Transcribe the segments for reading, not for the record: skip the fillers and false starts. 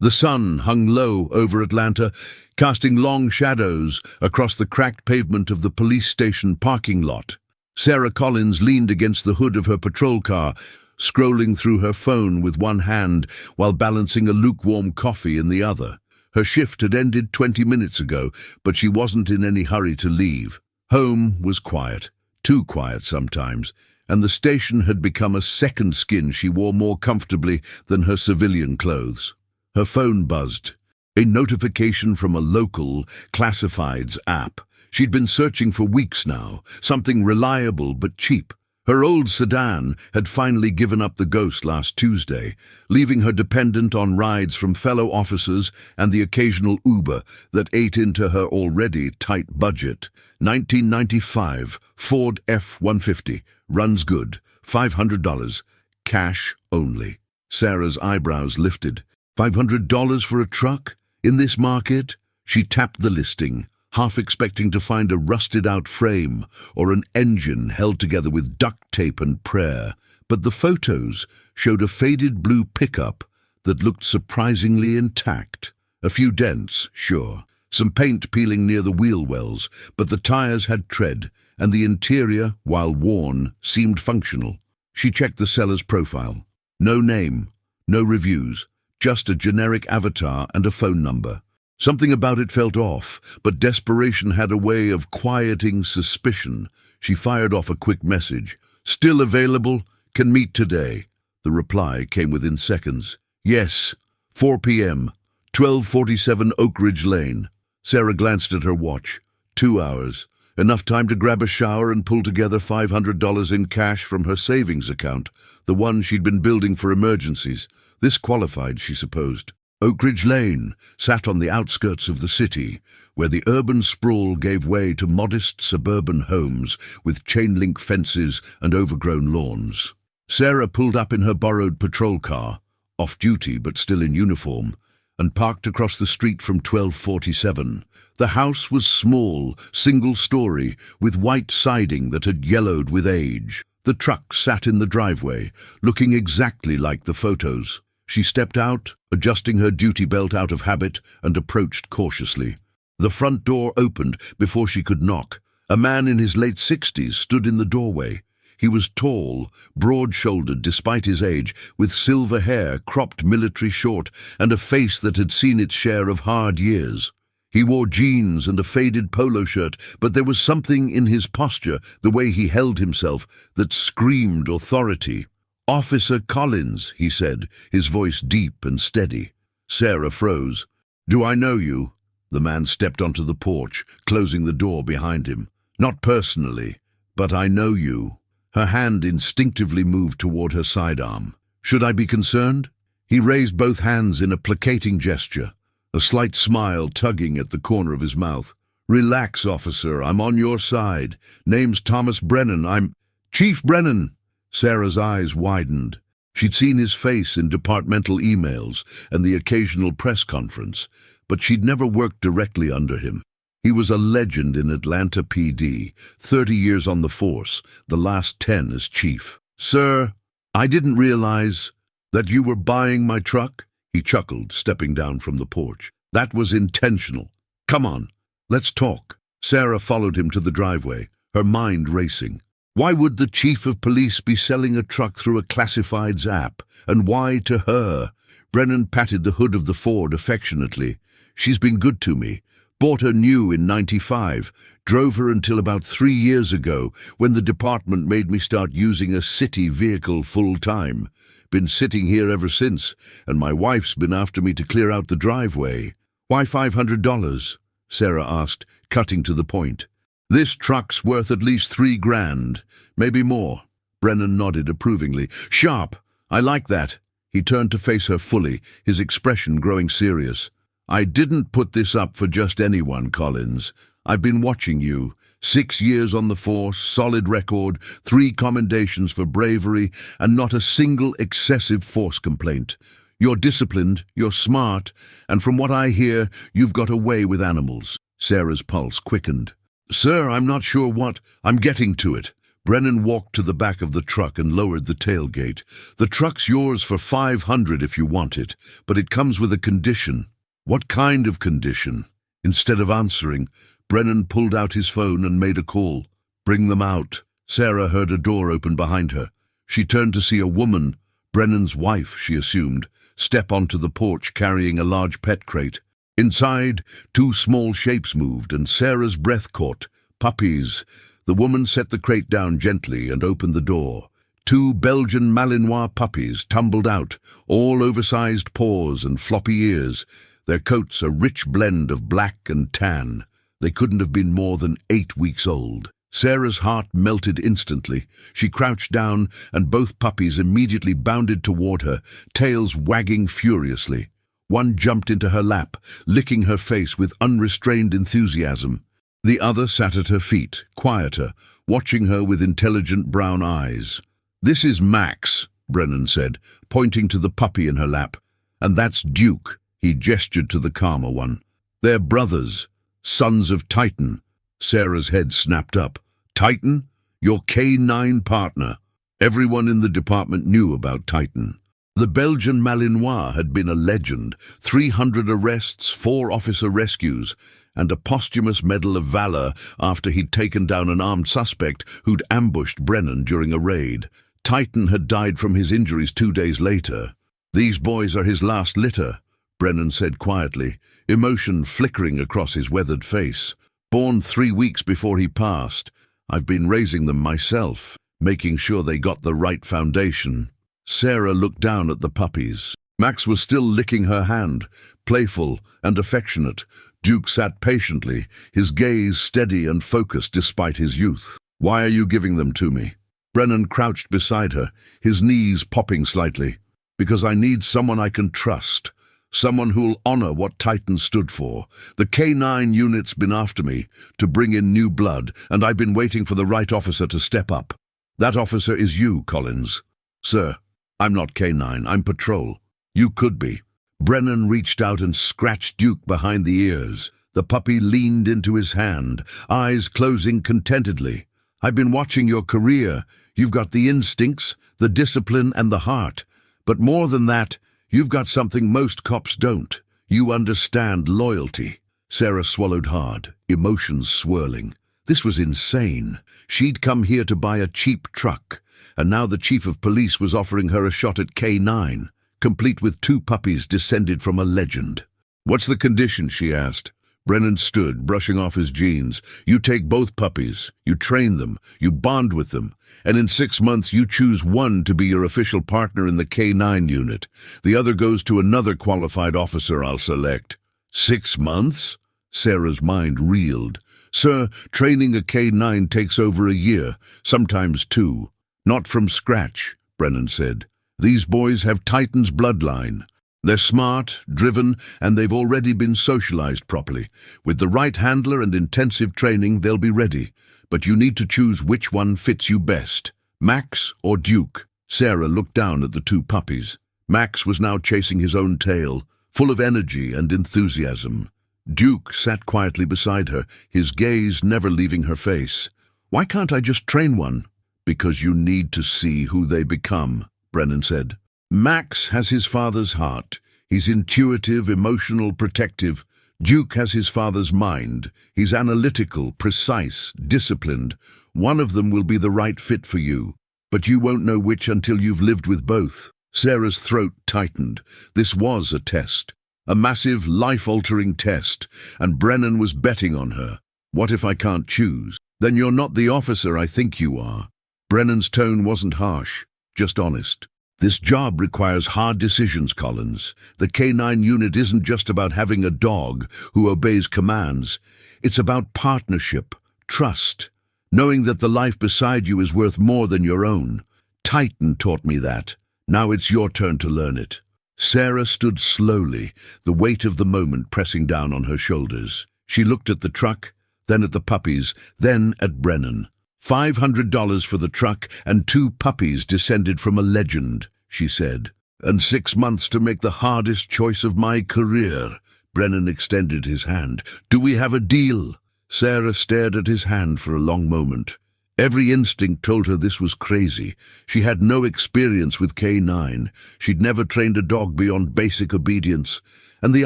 The sun hung low over Atlanta, casting long shadows across the cracked pavement of the police station parking lot. Sarah Collins leaned against the hood of her patrol car, scrolling through her phone with one hand while balancing a lukewarm coffee in the other. Her shift had ended 20 minutes ago, but she wasn't in any hurry to leave. Home was quiet, too quiet sometimes, and the station had become a second skin she wore more comfortably than her civilian clothes. Her phone buzzed. A notification from a local classifieds app. She'd been searching for weeks now, something reliable but cheap. Her old sedan had finally given up the ghost last Tuesday, leaving her dependent on rides from fellow officers and the occasional Uber that ate into her already tight budget. 1995 Ford F-150, runs good, $500, cash only. Sarah's eyebrows lifted. $500 for a truck? In this market? She tapped the listing, half expecting to find a rusted-out frame or an engine held together with duct tape and prayer. But the photos showed a faded blue pickup that looked surprisingly intact. A few dents, sure, some paint peeling near the wheel wells, but the tires had tread, and the interior, while worn, seemed functional. She checked the seller's profile. No name, no reviews, just a generic avatar and a phone number. Something about it felt off, but desperation had a way of quieting suspicion. She fired off a quick message. Still available? Can meet today. The reply came within seconds. Yes, 4 p.m., 1247 Oak Ridge Lane. Sarah glanced at her watch. 2 hours. Enough time to grab a shower and pull together $500 in cash from her savings account, the one she'd been building for emergencies. This qualified, she supposed. Oak Ridge Lane sat on the outskirts of the city, where the urban sprawl gave way to modest suburban homes with chain-link fences and overgrown lawns. Sarah pulled up in her borrowed patrol car, off-duty but still in uniform, and parked across the street from 1247. The house was small, single-story, with white siding that had yellowed with age. The truck sat in the driveway, looking exactly like the photos. She stepped out, adjusting her duty belt out of habit, and approached cautiously. The front door opened before she could knock. A man in his late 60s stood in the doorway. He was tall, broad-shouldered despite his age, with silver hair cropped military short and a face that had seen its share of hard years. He wore jeans and a faded polo shirt, but there was something in his posture, the way he held himself, that screamed authority. "Officer Collins," he said, his voice deep and steady. Sarah froze. "Do I know you?" The man stepped onto the porch, closing the door behind him. "Not personally, but I know you." Her hand instinctively moved toward her sidearm. "Should I be concerned?" He raised both hands in a placating gesture, a slight smile tugging at the corner of his mouth. "Relax, officer, I'm on your side. Name's Thomas Brennan. I'm Chief Brennan." Sarah's eyes widened. She'd seen his face in departmental emails and the occasional press conference, but she'd never worked directly under him. He was a legend in Atlanta PD, 30 years on the force, the last 10 as chief. "Sir, I didn't realize that you were buying my truck," he chuckled, stepping down from the porch. "That was intentional. Come on, let's talk." Sarah followed him to the driveway, her mind racing. Why would the chief of police be selling a truck through a classifieds app? And why to her? Brennan patted the hood of the Ford affectionately. "She's been good to me. Bought her new in '95. Drove her until about 3 years ago, when the department made me start using a city vehicle full-time. Been sitting here ever since, and my wife's been after me to clear out the driveway." "Why $500? Sarah asked, cutting to the point. "This truck's worth at least $3,000, maybe more." Brennan nodded approvingly. "Sharp. I like that." He turned to face her fully, his expression growing serious. "I didn't put this up for just anyone, Collins. I've been watching you. 6 years on the force, solid record, 3 commendations for bravery, and not a single excessive force complaint. You're disciplined, you're smart, and from what I hear, you've got away with animals." Sarah's pulse quickened. "Sir, I'm not sure what I'm getting to it." Brennan walked to the back of the truck and lowered the tailgate. "The truck's yours for $500 if you want it, but it comes with a condition." "What kind of condition?" Instead of answering, Brennan pulled out his phone and made a call. "Bring them out." Sarah heard a door open behind her. She turned to see a woman, Brennan's wife, she assumed, step onto the porch carrying a large pet crate. Inside, two small shapes moved, and Sarah's breath caught. Puppies. The woman set the crate down gently and opened the door. Two Belgian Malinois puppies tumbled out, all oversized paws and floppy ears, their coats a rich blend of black and tan. They couldn't have been more than 8 weeks old. Sarah's heart melted instantly. She crouched down, and both puppies immediately bounded toward her, tails wagging furiously. One jumped into her lap, licking her face with unrestrained enthusiasm. The other sat at her feet, quieter, watching her with intelligent brown eyes. "This is Max," Brennan said, pointing to the puppy in her lap. "And that's Duke," he gestured to the calmer one. "They're brothers, sons of Titan." Sarah's head snapped up. "Titan? Your K9 partner." Everyone in the department knew about Titan. The Belgian Malinois had been a legend, 300 arrests, 4 officer rescues, and a posthumous Medal of Valor after he'd taken down an armed suspect who'd ambushed Brennan during a raid. Titan had died from his injuries 2 days later. "These boys are his last litter," Brennan said quietly, emotion flickering across his weathered face. "Born 3 weeks before he passed. I've been raising them myself, making sure they got the right foundation." Sarah looked down at the puppies. Max was still licking her hand, playful and affectionate. Duke sat patiently, his gaze steady and focused despite his youth. "Why are you giving them to me?" Brennan crouched beside her, his knees popping slightly. "Because I need someone I can trust. Someone who'll honor what Titan stood for. The K9 unit's been after me to bring in new blood, and I've been waiting for the right officer to step up. That officer is you, Collins." "Sir, I'm not K9, I'm patrol." "You could be." Brennan reached out and scratched Duke behind the ears. The puppy leaned into his hand, eyes closing contentedly. "I've been watching your career. You've got the instincts, the discipline, and the heart. But more than that, you've got something most cops don't. You understand loyalty." Sarah swallowed hard, emotions swirling. This was insane. She'd come here to buy a cheap truck, and now the chief of police was offering her a shot at K9, complete with 2 puppies descended from a legend. "What's the condition?" she asked. Brennan stood, brushing off his jeans. "You take both puppies, you train them, you bond with them, and in 6 months you choose one to be your official partner in the K9 unit. The other goes to another qualified officer I'll select." 6 months? Sarah's mind reeled. "Sir, training a K9 takes over a year, sometimes 2. Not from scratch," Brennan said. "These boys have Titan's bloodline. They're smart, driven, and they've already been socialized properly. With the right handler and intensive training, they'll be ready. But you need to choose which one fits you best, Max or Duke." Sarah looked down at the 2 puppies. Max was now chasing his own tail, full of energy and enthusiasm. Duke sat quietly beside her, his gaze never leaving her face. "Why can't I just train one?" "Because you need to see who they become," Brennan said. "Max has his father's heart. He's intuitive, emotional, protective. Duke has his father's mind. He's analytical, precise, disciplined. One of them will be the right fit for you, but you won't know which until you've lived with both." Sarah's throat tightened. This was a test, a massive, life-altering test, and Brennan was betting on her. "What if I can't choose?" "Then you're not the officer I think you are." Brennan's tone wasn't harsh, just honest. "This job requires hard decisions, Collins. The K9 unit isn't just about having a dog who obeys commands. It's about partnership, trust, knowing that the life beside you is worth more than your own. Titan taught me that. Now it's your turn to learn it." Sarah stood slowly, the weight of the moment pressing down on her shoulders. She looked at the truck, then at the puppies, then at Brennan. $500 for the truck and 2 puppies descended from a legend, she said. "And 6 months to make the hardest choice of my career." Brennan extended his hand. "Do we have a deal?" Sarah stared at his hand for a long moment. Every instinct told her this was crazy. She had no experience with K9. She'd never trained a dog beyond basic obedience. And the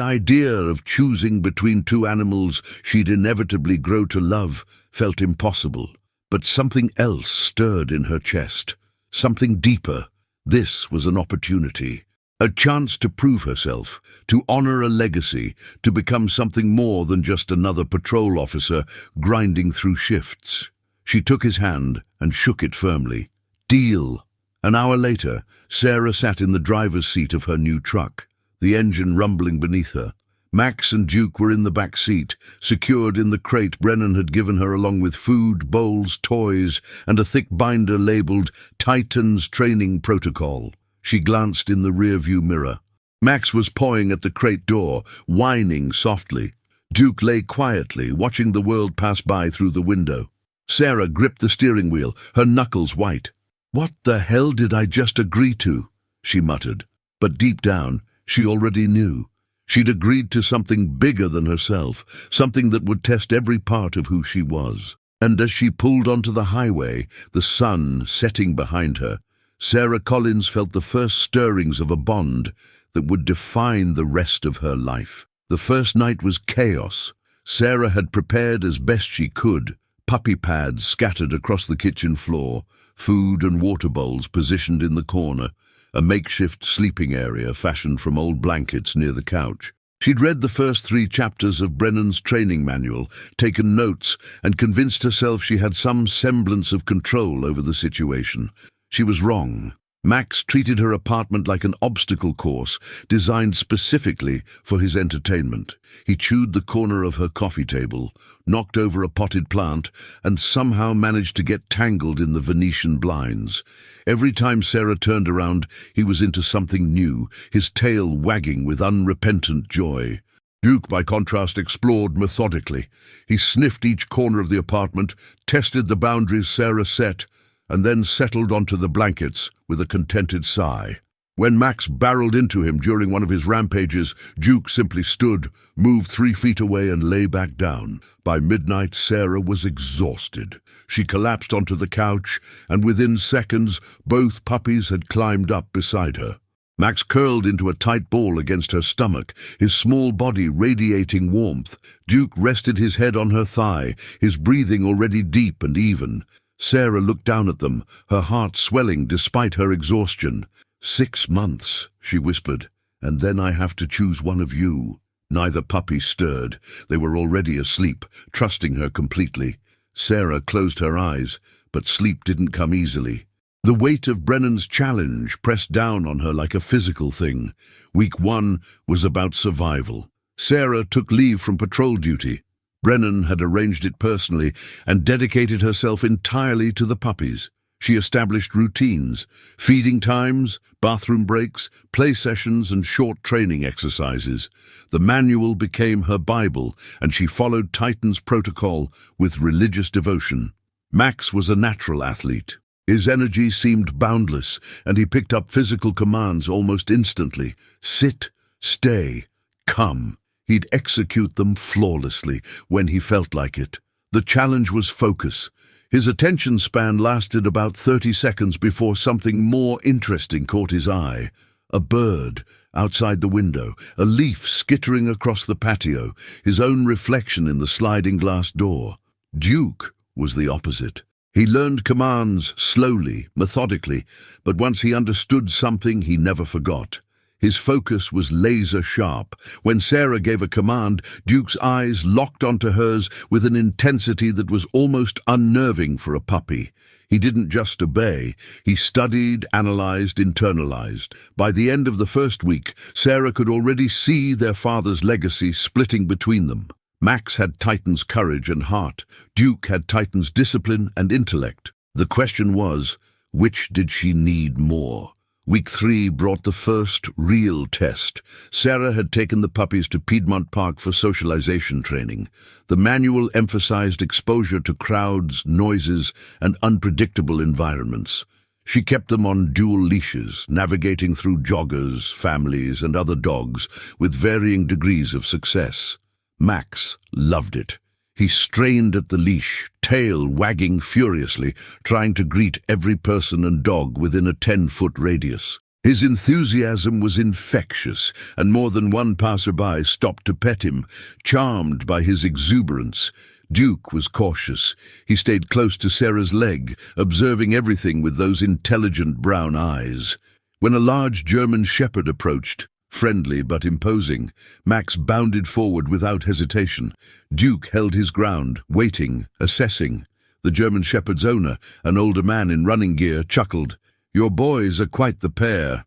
idea of choosing between two animals she'd inevitably grow to love felt impossible. But something else stirred in her chest. Something deeper. This was an opportunity. A chance to prove herself, to honor a legacy, to become something more than just another patrol officer grinding through shifts. She took his hand and shook it firmly. Deal. An hour later, Sarah sat in the driver's seat of her new truck, the engine rumbling beneath her. Max and Duke were in the back seat, secured in the crate Brennan had given her along with food, bowls, toys, and a thick binder labeled Titan's Training Protocol. She glanced in the rearview mirror. Max was pawing at the crate door, whining softly. Duke lay quietly, watching the world pass by through the window. Sarah gripped the steering wheel, her knuckles white. "What the hell did I just agree to?" she muttered. But deep down, she already knew. She'd agreed to something bigger than herself, something that would test every part of who she was. And as she pulled onto the highway, the sun setting behind her, Sarah Collins felt the first stirrings of a bond that would define the rest of her life. The first night was chaos. Sarah had prepared as best she could. Puppy pads scattered across the kitchen floor, food and water bowls positioned in the corner, a makeshift sleeping area fashioned from old blankets near the couch. She'd read the first 3 chapters of Brennan's training manual, taken notes, and convinced herself she had some semblance of control over the situation. She was wrong. Max treated her apartment like an obstacle course designed specifically for his entertainment. He chewed the corner of her coffee table, knocked over a potted plant, and somehow managed to get tangled in the Venetian blinds. Every time Sarah turned around, he was into something new, his tail wagging with unrepentant joy. Duke, by contrast, explored methodically. He sniffed each corner of the apartment, tested the boundaries Sarah set, and then settled onto the blankets with a contented sigh. When Max barreled into him during one of his rampages, Duke simply stood, moved 3 feet away and lay back down. By midnight, Sarah was exhausted. She collapsed onto the couch, and within seconds, both puppies had climbed up beside her. Max curled into a tight ball against her stomach, his small body radiating warmth. Duke rested his head on her thigh, his breathing already deep and even. Sarah looked down at them, her heart swelling despite her exhaustion. 6 months, she whispered, and then I have to choose one of you. Neither puppy stirred. They were already asleep, trusting her completely. Sarah closed her eyes, but sleep didn't come easily. The weight of Brennan's challenge pressed down on her like a physical thing. Week 1 was about survival. Sarah took leave from patrol duty. Brennan had arranged it personally and dedicated herself entirely to the puppies. She established routines, feeding times, bathroom breaks, play sessions, and short training exercises. The manual became her Bible, and she followed Titan's protocol with religious devotion. Max was a natural athlete. His energy seemed boundless, and he picked up physical commands almost instantly. Sit, stay, come. He'd execute them flawlessly when he felt like it. The challenge was focus. His attention span lasted about 30 seconds before something more interesting caught his eye. A bird outside the window, a leaf skittering across the patio, his own reflection in the sliding glass door. Duke was the opposite. He learned commands slowly, methodically, but once he understood something, he never forgot. His focus was laser-sharp. When Sarah gave a command, Duke's eyes locked onto hers with an intensity that was almost unnerving for a puppy. He didn't just obey. He studied, analyzed, internalized. By the end of the first week, Sarah could already see their father's legacy splitting between them. Max had Titan's courage and heart. Duke had Titan's discipline and intellect. The question was, which did she need more? Week 3 brought the first real test. Sarah had taken the puppies to Piedmont Park for socialization training. The manual emphasized exposure to crowds, noises, and unpredictable environments. She kept them on dual leashes, navigating through joggers, families, and other dogs with varying degrees of success. Max loved it. He strained at the leash, tail wagging furiously, trying to greet every person and dog within a 10-foot radius. His enthusiasm was infectious, and more than one passerby stopped to pet him, charmed by his exuberance. Duke was cautious. He stayed close to Sarah's leg, observing everything with those intelligent brown eyes. When a large German shepherd approached, friendly but imposing, Max bounded forward without hesitation. Duke held his ground, waiting, assessing. The German shepherd's owner, an older man in running gear, chuckled. "Your boys are quite the pair."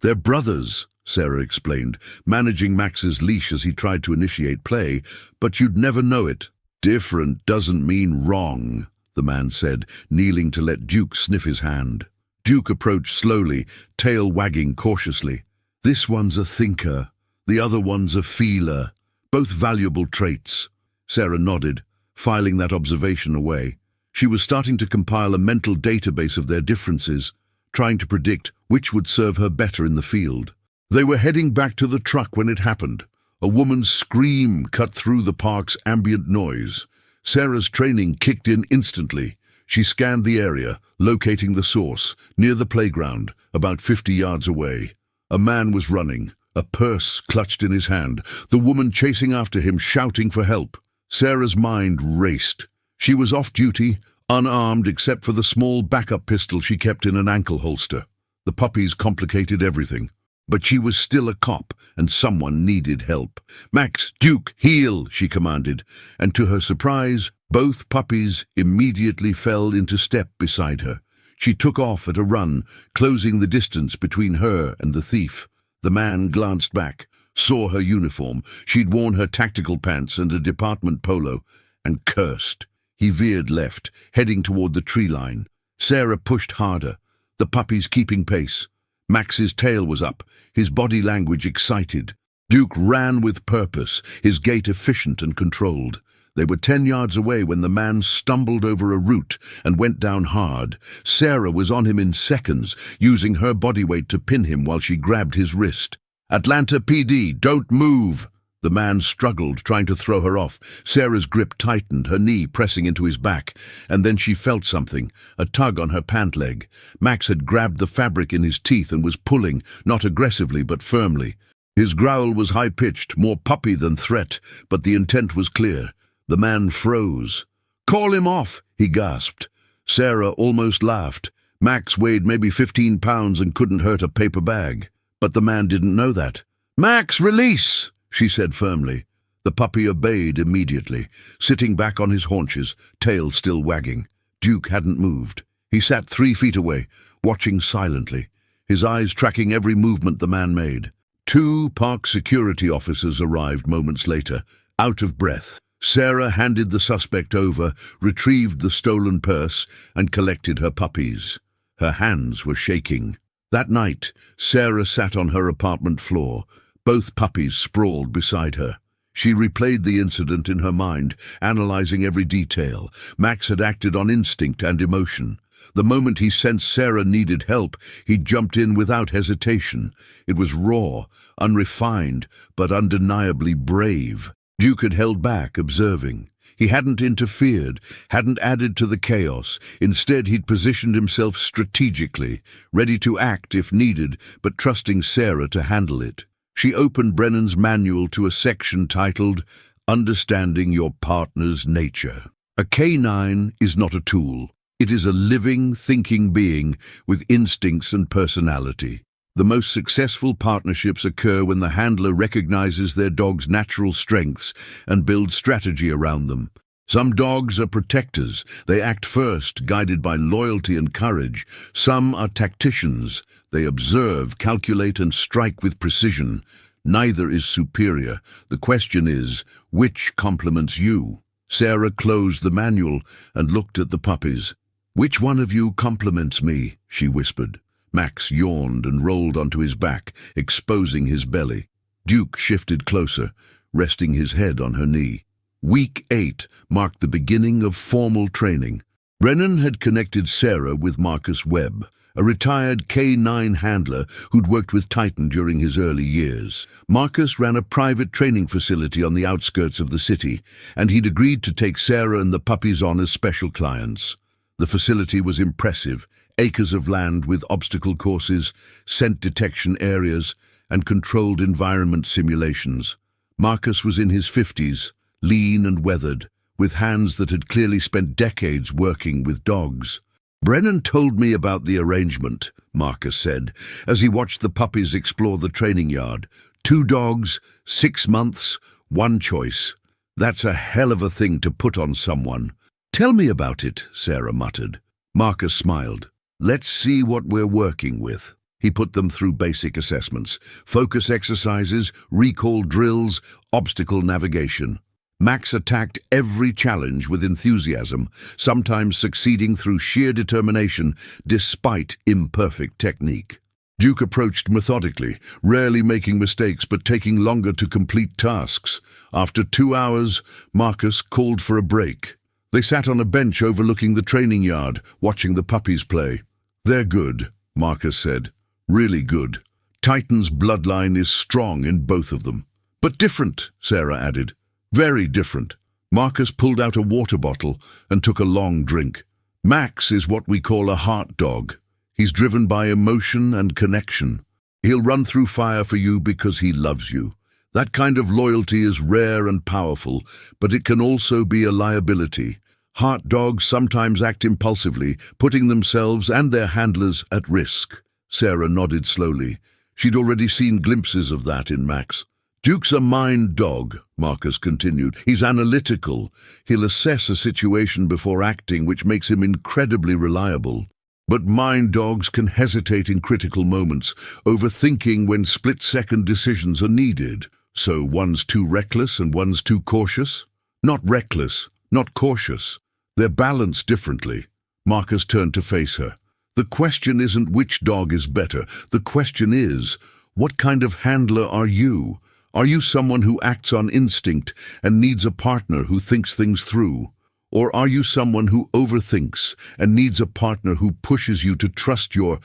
"They're brothers," Sarah explained, managing Max's leash as he tried to initiate play, "but you'd never know it." "Different doesn't mean wrong," the man said, kneeling to let Duke sniff his hand. Duke approached slowly, tail wagging cautiously. "This one's a thinker, the other one's a feeler. Both valuable traits." Sarah nodded, filing that observation away. She was starting to compile a mental database of their differences, trying to predict which would serve her better in the field. They were heading back to the truck when it happened. A woman's scream cut through the park's ambient noise. Sarah's training kicked in instantly. She scanned the area, locating the source, near the playground, about 50 yards away. A man was running, a purse clutched in his hand, the woman chasing after him, shouting for help. Sarah's mind raced. She was off-duty, unarmed except for the small backup pistol she kept in an ankle holster. The puppies complicated everything. But she was still a cop, and someone needed help. "Max, Duke, heel," she commanded, and to her surprise, both puppies immediately fell into step beside her. She took off at a run, closing the distance between her and the thief. The man glanced back, saw her uniform. She'd worn her tactical pants and a department polo, and cursed. He veered left, heading toward the tree line. Sarah pushed harder, the puppies keeping pace. Max's tail was up, his body language excited. Duke ran with purpose, his gait efficient and controlled. They were 10 yards away when the man stumbled over a root and went down hard. Sarah was on him in seconds, using her body weight to pin him while she grabbed his wrist. "Atlanta PD, don't move!" The man struggled, trying to throw her off. Sarah's grip tightened, her knee pressing into his back, and then she felt something, a tug on her pant leg. Max had grabbed the fabric in his teeth and was pulling, not aggressively but firmly. His growl was high-pitched, more puppy than threat, but the intent was clear. The man froze. "Call him off," he gasped. Sarah almost laughed. Max weighed maybe 15 pounds and couldn't hurt a paper bag. But the man didn't know that. "Max, release!" she said firmly. The puppy obeyed immediately, sitting back on his haunches, tail still wagging. Duke hadn't moved. He sat 3 feet away, watching silently, his eyes tracking every movement the man made. 2 park security officers arrived moments later, out of breath. Sarah handed the suspect over, retrieved the stolen purse, and collected her puppies. Her hands were shaking. That night, Sarah sat on her apartment floor, both puppies sprawled beside her. She replayed the incident in her mind, analyzing every detail. Max had acted on instinct and emotion. The moment he sensed Sarah needed help, he jumped in without hesitation. It was raw, unrefined, but undeniably brave. Duke had held back, observing. He hadn't interfered, hadn't added to the chaos. Instead, he'd positioned himself strategically, ready to act if needed, but trusting Sarah to handle it. She opened Brennan's manual to a section titled, "Understanding Your Partner's Nature." A canine is not a tool. It is a living, thinking being with instincts and personality. The most successful partnerships occur when the handler recognizes their dog's natural strengths and builds strategy around them. Some dogs are protectors. They act first, guided by loyalty and courage. Some are tacticians. They observe, calculate, and strike with precision. Neither is superior. The question is, which complements you? Sarah closed the manual and looked at the puppies. "Which one of you compliments me?" she whispered. Max yawned and rolled onto his back, exposing his belly. Duke shifted closer, resting his head on her knee. Week 8 marked the beginning of formal training. Brennan had connected Sarah with Marcus Webb, a retired K-9 handler who'd worked with Titan during his early years. Marcus ran a private training facility on the outskirts of the city, and he'd agreed to take Sarah and the puppies on as special clients. The facility was impressive, acres of land with obstacle courses, scent detection areas, and controlled environment simulations. Marcus was in his 50s, lean and weathered, with hands that had clearly spent decades working with dogs. "Brennan told me about the arrangement," Marcus said, as he watched the puppies explore the training yard. 2 dogs, 6 months, 1 choice. That's a hell of a thing to put on someone. "Tell me about it," Sarah muttered. Marcus smiled. "Let's see what we're working with." He put them through basic assessments, focus exercises, recall drills, obstacle navigation. Max attacked every challenge with enthusiasm, sometimes succeeding through sheer determination despite imperfect technique. Duke approached methodically, rarely making mistakes but taking longer to complete tasks. After 2 hours, Marcus called for a break. They sat on a bench overlooking the training yard, watching the puppies play. "They're good," Marcus said. "Really good. Titan's bloodline is strong in both of them." "But different," Sarah added. "Very different." Marcus pulled out a water bottle and took a long drink. "Max is what we call a heart dog. He's driven by emotion and connection. He'll run through fire for you because he loves you. That kind of loyalty is rare and powerful, but it can also be a liability. Heart dogs sometimes act impulsively, putting themselves and their handlers at risk." Sarah nodded slowly. She'd already seen glimpses of that in Max. "Duke's a mind dog," Marcus continued. "He's analytical. He'll assess a situation before acting, which makes him incredibly reliable. But mind dogs can hesitate in critical moments, overthinking when split-second decisions are needed. So one's too reckless and one's too cautious?" "Not reckless, not cautious. They're balanced differently." Marcus turned to face her. "The question isn't which dog is better. The question is, what kind of handler are you? Are you someone who acts on instinct and needs a partner who thinks things through? Or are you someone who overthinks and needs a partner who pushes you to trust your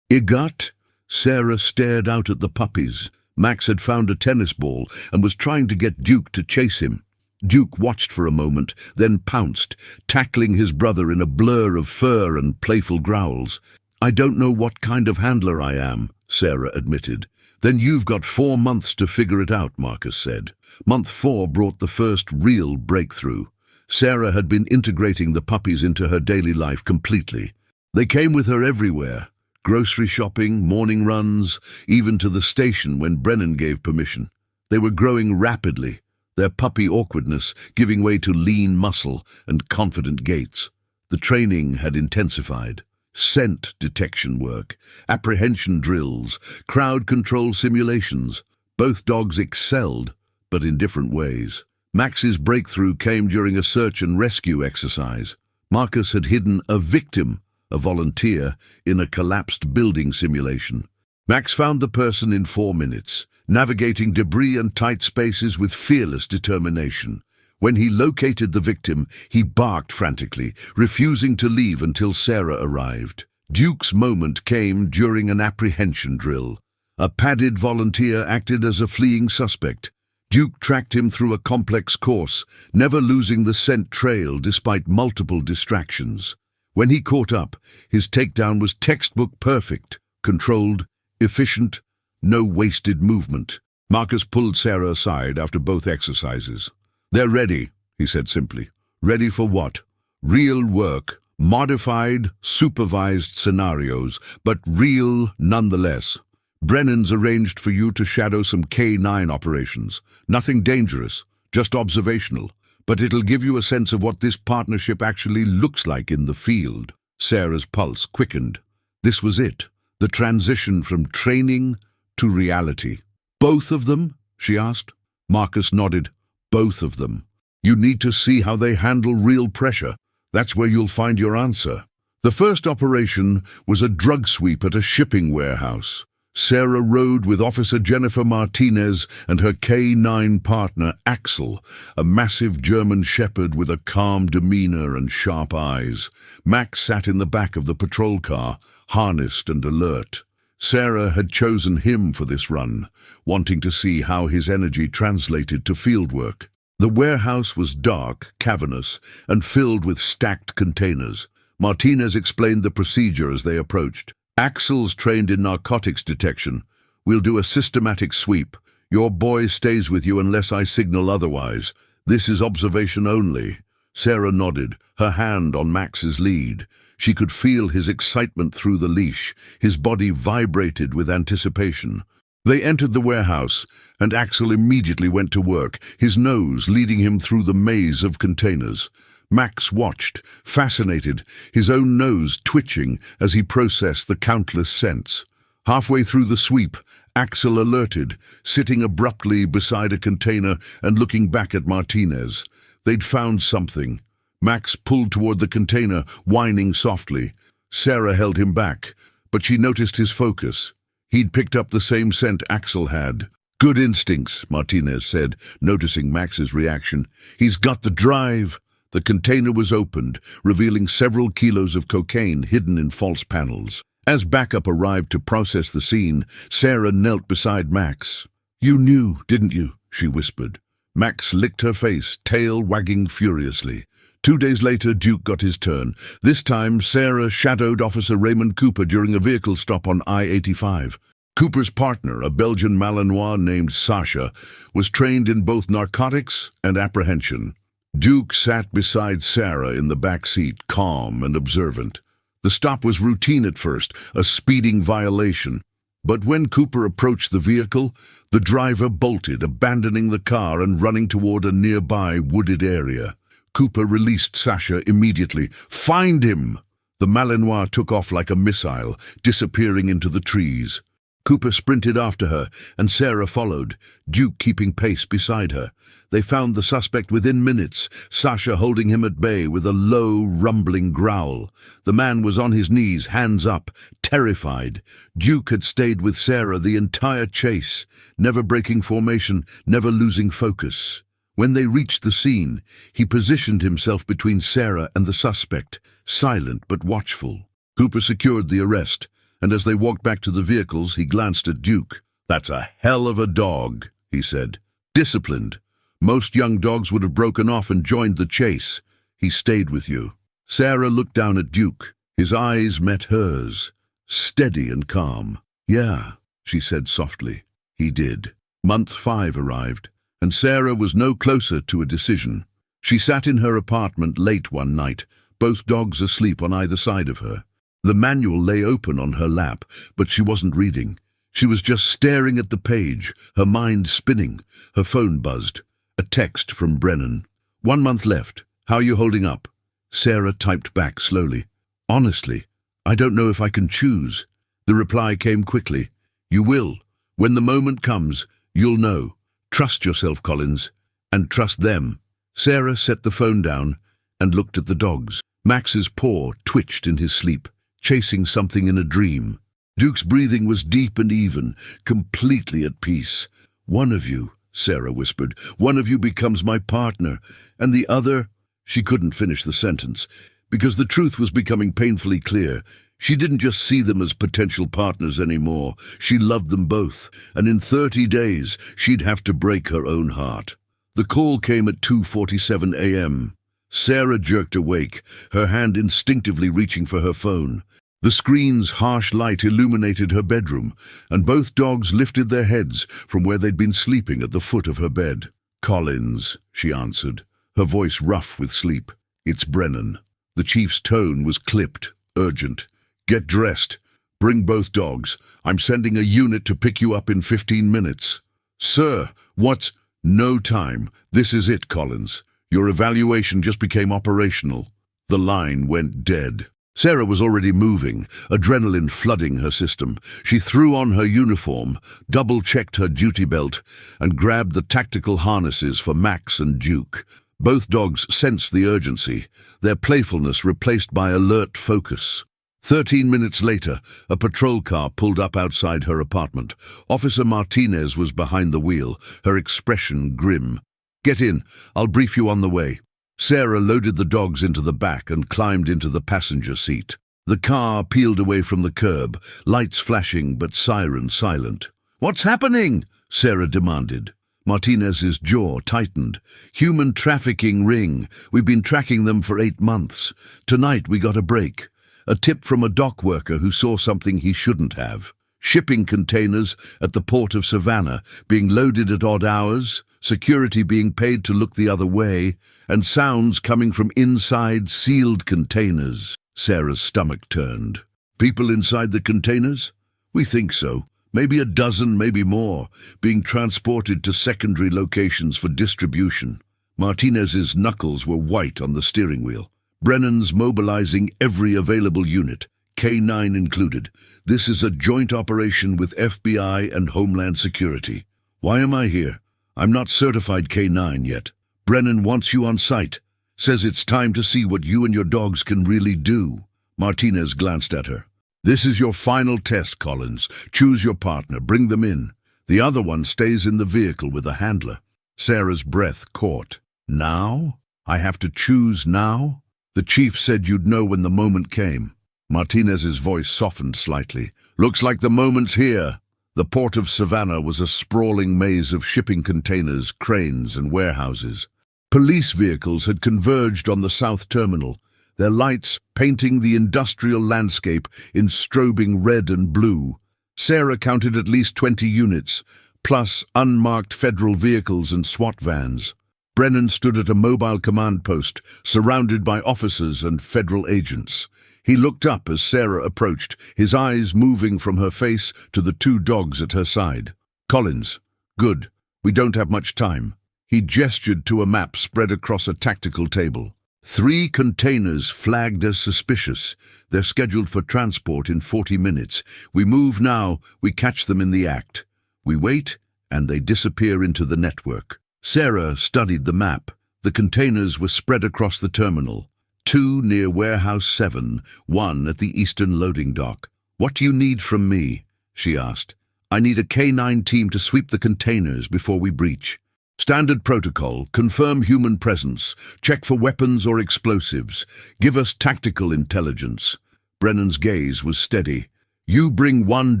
gut?" Sarah stared out at the puppies. Max had found a tennis ball and was trying to get Duke to chase him. Duke watched for a moment, then pounced, tackling his brother in a blur of fur and playful growls. "I don't know what kind of handler I am," Sarah admitted. "Then you've got 4 months to figure it out," Marcus said. Month 4 brought the first real breakthrough. Sarah had been integrating the puppies into her daily life completely. They came with her everywhere. Grocery shopping, morning runs, even to the station when Brennan gave permission. They were growing rapidly, their puppy awkwardness giving way to lean muscle and confident gaits. The training had intensified. Scent detection work, apprehension drills, crowd control simulations. Both dogs excelled, but in different ways. Max's breakthrough came during a search and rescue exercise. Marcus had hidden a victim, a volunteer, in a collapsed building simulation. Max found the person in 4 minutes, navigating debris and tight spaces with fearless determination. When he located the victim, he barked frantically, refusing to leave until Sarah arrived. Duke's moment came during an apprehension drill. A padded volunteer acted as a fleeing suspect. Duke tracked him through a complex course, never losing the scent trail despite multiple distractions. When he caught up, his takedown was textbook perfect, controlled, efficient, no wasted movement. Marcus pulled Sarah aside after both exercises. "They're ready," he said simply. "Ready for what? Real work, modified, supervised scenarios, but real nonetheless. Brennan's arranged for you to shadow some K-9 operations. Nothing dangerous, just observational. But it'll give you a sense of what this partnership actually looks like in the field." Sarah's pulse quickened. This was it, the transition from training to reality. "Both of them?" she asked. Marcus nodded. "Both of them. You need to see how they handle real pressure. That's where you'll find your answer." The first operation was a drug sweep at a shipping warehouse. Sarah rode with Officer Jennifer Martinez and her K9 partner Axel, a massive German shepherd with a calm demeanor and sharp eyes. Max sat in the back of the patrol car, harnessed and alert. Sarah had chosen him for this run, wanting to see how his energy translated to fieldwork. The warehouse was dark, cavernous, and filled with stacked containers. Martinez explained the procedure as they approached. Axel's trained in narcotics detection. We'll do a systematic sweep. Your boy stays with you unless I signal otherwise. This is observation only. Sarah nodded, her hand on Max's lead. She could feel his excitement through the leash. His body vibrated with anticipation. They entered the warehouse, and Axel immediately went to work, his nose leading him through the maze of containers. Max watched, fascinated, his own nose twitching as he processed the countless scents. Halfway through the sweep, Axel alerted, sitting abruptly beside a container and looking back at Martinez. They'd found something. Max pulled toward the container, whining softly. Sarah held him back, but she noticed his focus. He'd picked up the same scent Axel had. Good instincts, Martinez said, noticing Max's reaction. He's got the drive. The container was opened, revealing several kilos of cocaine hidden in false panels. As backup arrived to process the scene, Sarah knelt beside Max. "You knew, didn't you?" she whispered. Max licked her face, tail wagging furiously. 2 days later, Duke got his turn. This time, Sarah shadowed Officer Raymond Cooper during a vehicle stop on I-85. Cooper's partner, a Belgian Malinois named Sasha, was trained in both narcotics and apprehension. Duke sat beside Sarah in the back seat, calm and observant. The stop was routine at first, a speeding violation. But when Cooper approached the vehicle, the driver bolted, abandoning the car and running toward a nearby wooded area. Cooper released Sasha immediately. "Find him!" The Malinois took off like a missile, disappearing into the trees. Cooper sprinted after her, and Sarah followed, Duke keeping pace beside her. They found the suspect within minutes, Sasha holding him at bay with a low, rumbling growl. The man was on his knees, hands up, terrified. Duke had stayed with Sarah the entire chase, never breaking formation, never losing focus. When they reached the scene, he positioned himself between Sarah and the suspect, silent but watchful. Cooper secured the arrest, and as they walked back to the vehicles, he glanced at Duke. "That's a hell of a dog," he said. "Disciplined. Most young dogs would have broken off and joined the chase. He stayed with you." Sarah looked down at Duke. His eyes met hers, steady and calm. "Yeah," she said softly. He did. Month 5 arrived, and Sarah was no closer to a decision. She sat in her apartment late one night, both dogs asleep on either side of her. The manual lay open on her lap, but she wasn't reading. She was just staring at the page, her mind spinning. Her phone buzzed. A text from Brennan. "1 month left. How are you holding up?" Sarah typed back slowly. "Honestly, I don't know if I can choose." The reply came quickly. "You will. When the moment comes, you'll know. Trust yourself, Collins, and trust them." Sarah set the phone down and looked at the dogs. Max's paw twitched in his sleep, chasing something in a dream. Duke's breathing was deep and even, completely at peace. "One of you," Sarah whispered, "one of you becomes my partner, and the other—" She couldn't finish the sentence, because the truth was becoming painfully clear. She didn't just see them as potential partners anymore. She loved them both, and in 30 days she'd have to break her own heart. The call came at 2:47 a.m. Sarah jerked awake, her hand instinctively reaching for her phone. The screen's harsh light illuminated her bedroom, and both dogs lifted their heads from where they'd been sleeping at the foot of her bed. "Collins," she answered, her voice rough with sleep. "It's Brennan." The chief's tone was clipped, urgent. "Get dressed. Bring both dogs. I'm sending a unit to pick you up in 15 minutes. "Sir, what?" "No time. This is it, Collins. Your evaluation just became operational." The line went dead. Sarah was already moving, adrenaline flooding her system. She threw on her uniform, double-checked her duty belt, and grabbed the tactical harnesses for Max and Duke. Both dogs sensed the urgency, their playfulness replaced by alert focus. 13 minutes later, a patrol car pulled up outside her apartment. Officer Martinez was behind the wheel, her expression grim. "Get in, I'll brief you on the way." Sarah loaded the dogs into the back and climbed into the passenger seat. The car peeled away from the curb, lights flashing but siren silent. "What's happening?" Sarah demanded. Martinez's jaw tightened. "Human trafficking ring. We've been tracking them for 8 months. Tonight we got a break. A tip from a dock worker who saw something he shouldn't have. Shipping containers at the port of Savannah being loaded at odd hours, security being paid to look the other way, and sounds coming from inside sealed containers." Sarah's stomach turned. "People inside the containers? We think so. Maybe a dozen, maybe more, being transported to secondary locations for distribution." Martinez's knuckles were white on the steering wheel. "Brennan's mobilizing every available unit, K9 included. This is a joint operation with FBI and Homeland Security." "Why am I here? I'm not certified K9 yet." "Brennan wants you on site. Says it's time to see what you and your dogs can really do." Martinez glanced at her. "This is your final test, Collins. Choose your partner, bring them in. The other one stays in the vehicle with a handler." Sarah's breath caught. "Now? I have to choose now? The chief said you'd know when the moment came." Martinez's voice softened slightly. "Looks like the moment's here." The port of Savannah was a sprawling maze of shipping containers, cranes, and warehouses. Police vehicles had converged on the south terminal, their lights painting the industrial landscape in strobing red and blue. Sarah counted at least 20 units, plus unmarked federal vehicles and SWAT vans. Brennan stood at a mobile command post, surrounded by officers and federal agents. He looked up as Sarah approached, his eyes moving from her face to the 2 dogs at her side. "Collins, good. We don't have much time." He gestured to a map spread across a tactical table. 3 containers flagged as suspicious. They're scheduled for transport in 40 minutes. We move now, we catch them in the act. We wait, and they disappear into the network. Sarah studied the map. The containers were spread across the terminal. 2 near Warehouse 7, 1 at the eastern loading dock. "What do you need from me?" she asked. "I need a K9 team to sweep the containers before we breach. Standard protocol, confirm human presence, check for weapons or explosives, give us tactical intelligence." Brennan's gaze was steady. "You bring 1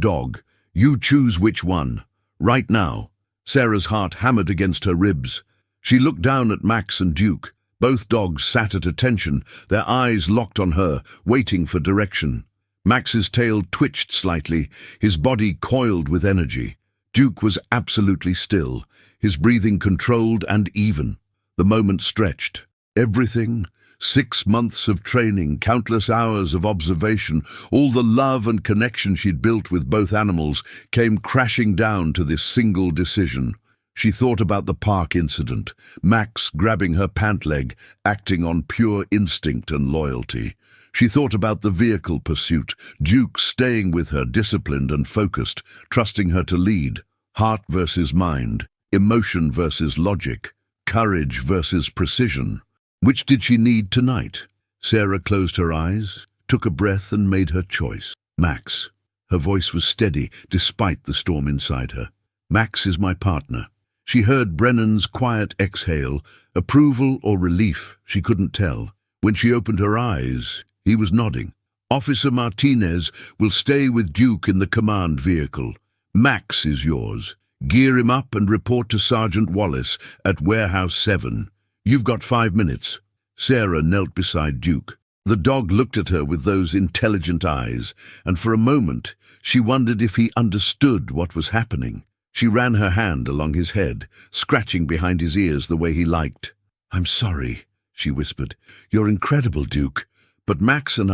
dog. You choose which one. Right now." Sarah's heart hammered against her ribs. She looked down at Max and Duke. Both dogs sat at attention, their eyes locked on her, waiting for direction. Max's tail twitched slightly, his body coiled with energy. Duke was absolutely still, his breathing controlled and even. The moment stretched. Everything, 6 months of training, countless hours of observation, all the love and connection she'd built with both animals came crashing down to this single decision. She thought about the park incident, Max grabbing her pant leg, acting on pure instinct and loyalty. She thought about the vehicle pursuit, Duke staying with her, disciplined and focused, trusting her to lead. Heart versus mind, emotion versus logic, courage versus precision. Which did she need tonight? Sarah closed her eyes, took a breath and made her choice. Max. Her voice was steady, despite the storm inside her. "Max is my partner." She heard Brennan's quiet exhale, approval or relief, she couldn't tell. When she opened her eyes, he was nodding. "Officer Martinez will stay with Duke in the command vehicle. Max is yours. Gear him up and report to Sergeant Wallace at Warehouse 7. You've got 5 minutes." Sarah knelt beside Duke. The dog looked at her with those intelligent eyes, and for a moment she wondered if he understood what was happening. She ran her hand along his head, scratching behind his ears the way he liked. "I'm sorry," she whispered. "You're incredible, Duke. But Max and